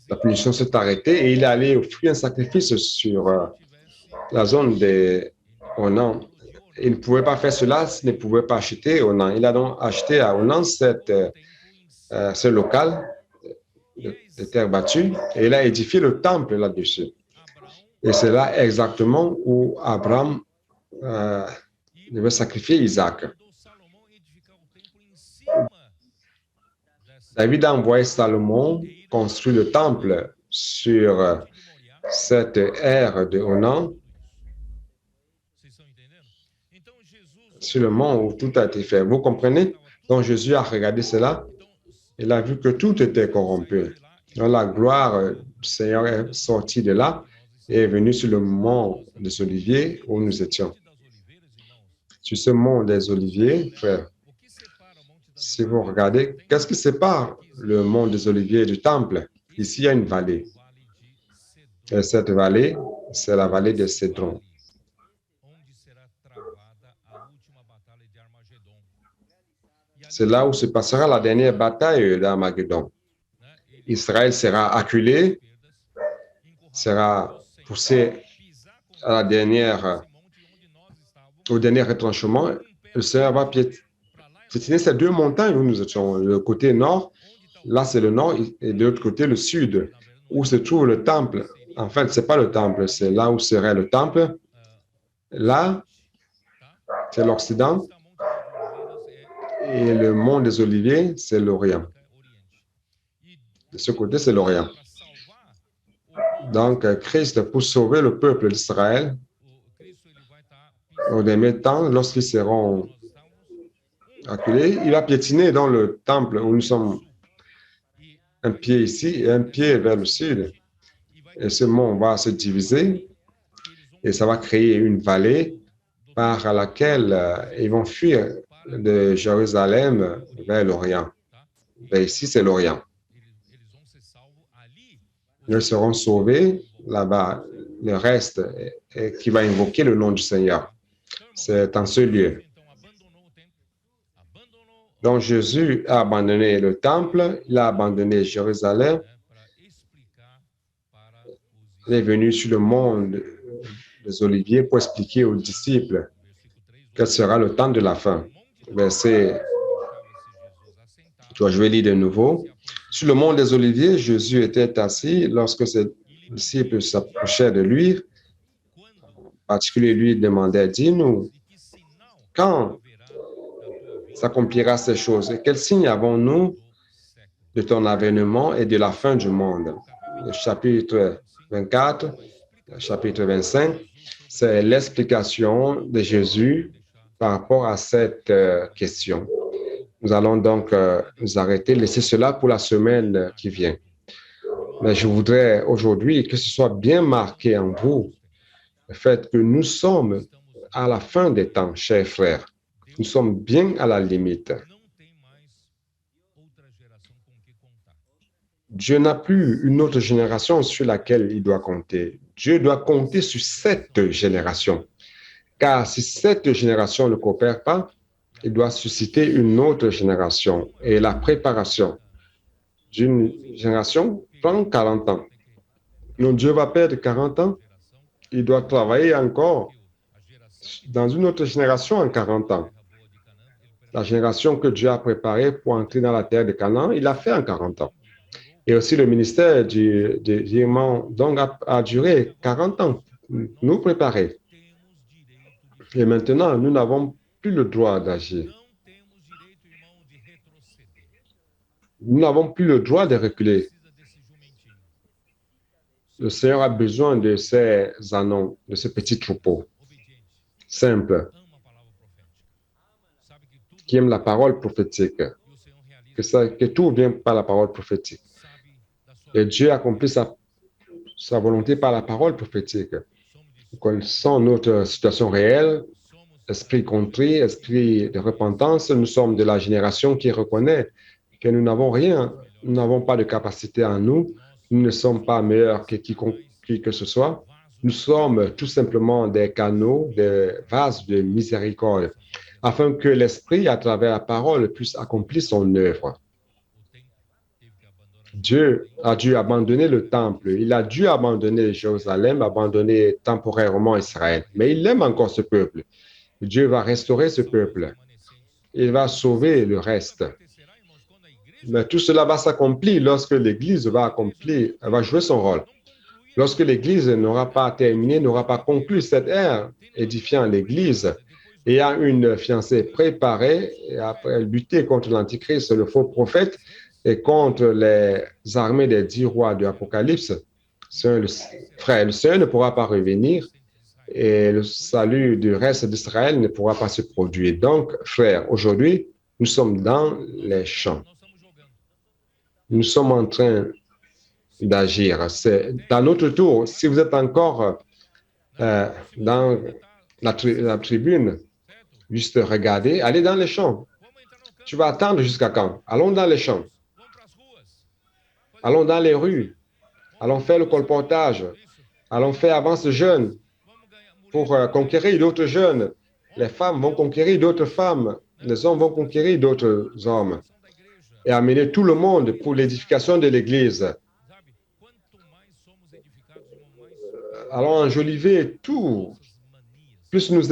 La punition s'est arrêtée et il est allé offrir un sacrifice sur la zone des Onan. Il ne pouvait pas faire cela s'il ne pouvait pas acheter Onan. Il a donc acheté à Onan ce local de terre battue et il a édifié le temple là-dessus. Et c'est là exactement où Abraham devait sacrifier Isaac. David a envoyé Salomon construire le temple sur cette ère de Onan, sur le mont où tout a été fait. Vous comprenez? Donc Jésus a regardé cela, il a vu que tout était corrompu. Donc la gloire du Seigneur est sortie de là et est venue sur le mont des Oliviers où nous étions. Sur ce mont des Oliviers, frère, si vous regardez, qu'est-ce qui sépare le mont des Oliviers du temple? Ici, il y a une vallée. Et cette vallée, c'est la vallée de Cédron. C'est là où se passera la dernière bataille d'Armageddon. Israël sera acculé, sera poussé à au dernier retranchement. Le Seigneur va piétiner ces deux montagnes où nous étions. Le côté nord, là c'est le nord, et de l'autre côté le sud, où se trouve le temple. En fait, ce n'est pas le temple, c'est là où serait le temple. Là, c'est l'Occident. Et le mont des Oliviers, c'est l'Orient. De ce côté, c'est l'Orient. Donc, Christ, pour sauver le peuple d'Israël, au dernier temps, lorsqu'ils seront acculés, il va piétiner dans le temple où nous sommes un pied ici et un pied vers le sud. Et ce mont va se diviser et ça va créer une vallée par laquelle ils vont fuir de Jérusalem vers l'Orient. Ben ici, c'est l'Orient. Ils seront sauvés là-bas. Le reste qui va invoquer le nom du Seigneur. C'est en ce lieu. Donc Jésus a abandonné le temple, il a abandonné Jérusalem. Il est venu sur le mont des Oliviers pour expliquer aux disciples quel sera le temps de la fin. Verset, je vais lire de nouveau. Sur le mont des Oliviers, Jésus était assis lorsque ses disciples s'approchaient de lui. En particulier, lui demandait, dis-nous, quand s'accomplira ces choses et quels signes avons-nous de ton avènement et de la fin du monde? Le chapitre 24, le chapitre 25, c'est l'explication de Jésus par rapport à cette question. Nous allons donc nous arrêter, laisser cela pour la semaine qui vient. Mais je voudrais aujourd'hui que ce soit bien marqué en vous, le fait que nous sommes à la fin des temps, chers frères. Nous sommes bien à la limite. Dieu n'a plus une autre génération sur laquelle il doit compter. Dieu doit compter sur cette génération. Car si cette génération ne coopère pas, il doit susciter une autre génération. Et la préparation d'une génération prend 40 ans. Donc Dieu va perdre 40 ans. Il doit travailler encore dans une autre génération en 40 ans. La génération que Dieu a préparée pour entrer dans la terre de Canaan, il l'a fait en 40 ans. Et aussi le ministère du diamant donc a duré 40 ans, nous préparer. Et maintenant, nous n'avons plus le droit d'agir. Nous n'avons plus le droit de reculer. Le Seigneur a besoin de ces anneaux, de ce petit troupeau simple, qui aime la parole prophétique, que tout vient par la parole prophétique. Et Dieu accomplit sa volonté par la parole prophétique. Nous connaissons notre situation réelle, esprit contrit, esprit de repentance. Nous sommes de la génération qui reconnaît que nous n'avons rien, nous n'avons pas de capacité en nous, nous ne sommes pas meilleurs que qui que ce soit. Nous sommes tout simplement des canaux, des vases de miséricorde, afin que l'Esprit, à travers la parole, puisse accomplir son œuvre. Dieu a dû abandonner le temple, il a dû abandonner Jérusalem, abandonner temporairement Israël. Mais il aime encore ce peuple. Dieu va restaurer ce peuple. Il va sauver le reste. Mais tout cela va s'accomplir lorsque l'Église va accomplir, va jouer son rôle. Lorsque l'Église n'aura pas terminé, n'aura pas conclu cette ère édifiant l'Église, et a une fiancée préparée, et après lutter contre l'Antichrist, le faux prophète, et contre les armées des 10 rois de l'Apocalypse, frère, le Seigneur ne pourra pas revenir et le salut du reste d'Israël ne pourra pas se produire. Donc, frère, aujourd'hui, nous sommes dans les champs. Nous sommes en train d'agir. C'est dans notre tour. Si vous êtes encore dans la tribune, juste regarder, allez dans les champs. Tu vas attendre jusqu'à quand? Allons dans les champs. Allons dans les rues. Allons faire le colportage. Allons faire avance jeune pour conquérir d'autres jeunes. Les femmes vont conquérir d'autres femmes. Les hommes vont conquérir d'autres hommes. Et amener tout le monde pour l'édification de l'Église. Allons enjoliver tout. Plus nous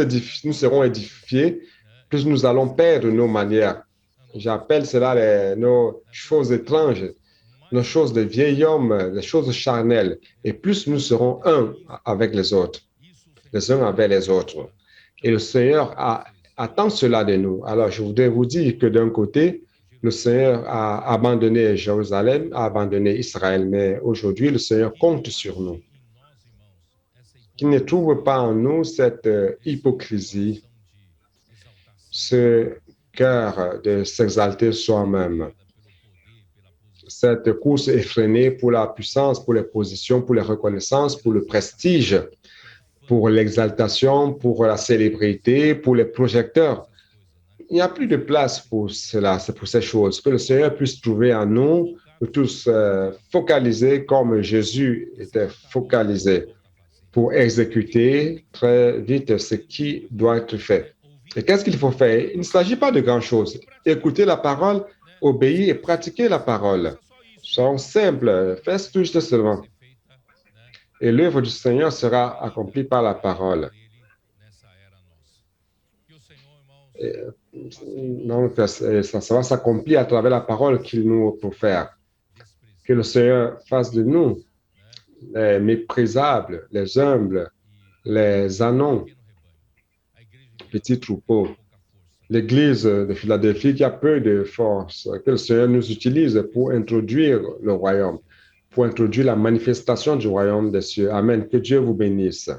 serons édifiés, plus nous allons perdre nos manières. J'appelle cela nos choses étranges, nos choses de vieil homme, les choses charnelles. Et plus nous serons un avec les autres, les uns avec les autres. Et le Seigneur attend cela de nous. Alors, je voudrais vous dire que d'un côté, le Seigneur a abandonné Jérusalem, a abandonné Israël, mais aujourd'hui, le Seigneur compte sur nous. Qu'il ne trouve pas en nous cette hypocrisie, ce cœur de s'exalter soi-même, cette course effrénée pour la puissance, pour les positions, pour les reconnaissances, pour le prestige, pour l'exaltation, pour la célébrité, pour les projecteurs. Il n'y a plus de place pour cela, c'est pour ces choses. Que le Seigneur puisse trouver en nous, tous focalisés comme Jésus était focalisé, pour exécuter très vite ce qui doit être fait. Et qu'est-ce qu'il faut faire? Il ne s'agit pas de grand-chose. Écouter la parole, obéir et pratiquer la parole. Soyons simples, faites tout juste seulement. Et l'œuvre du Seigneur sera accomplie par la parole. Et donc, ça va s'accomplir à travers la parole qu'il nous profère. Que le Seigneur fasse de nous les méprisables, les humbles, les anons, petits troupeaux. L'Église de Philadelphie qui a peu de force, que le Seigneur nous utilise pour introduire le royaume, pour introduire la manifestation du royaume des cieux. Amen. Que Dieu vous bénisse.